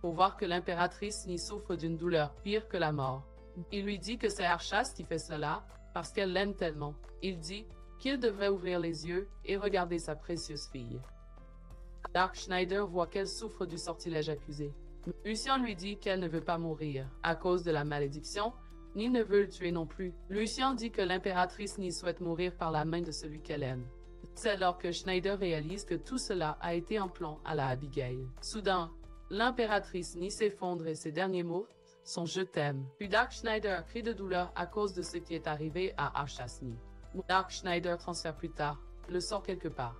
pour voir que l'impératrice Ni souffre d'une douleur pire que la mort. Il lui dit que c'est Archas qui fait cela parce qu'elle l'aime tellement. Il dit qu'il devrait ouvrir les yeux et regarder sa précieuse fille. Dark Schneider voit qu'elle souffre du sortilège accusé. Lucien lui dit qu'elle ne veut pas mourir à cause de la malédiction, ni ne veut le tuer non plus. Lucien dit que l'impératrice Ni souhaite mourir par la main de celui qu'elle aime. C'est alors que Schneider réalise que tout cela a été un plan à la Abigail. Soudain, l'impératrice Ni s'effondre et ses derniers mots sont « Je t'aime ». Puis Dark Schneider crie de douleur à cause de ce qui est arrivé à Archas Ni. Dark Schneider transfère plus tard le sort quelque part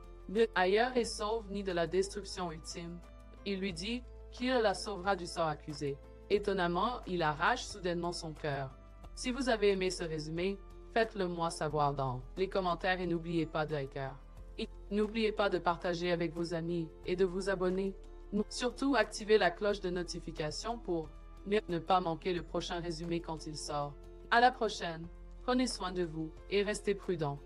ailleurs et sauve Ni de la destruction ultime. Il lui dit qu'il la sauvera du sort accusé. Étonnamment, il arrache soudainement son cœur. Si vous avez aimé ce résumé, faites-le moi savoir dans les commentaires et n'oubliez pas de liker. Et n'oubliez pas de partager avec vos amis et de vous abonner. Surtout, activez la cloche de notification pour ne pas manquer le prochain résumé quand il sort. À la prochaine, prenez soin de vous et restez prudents.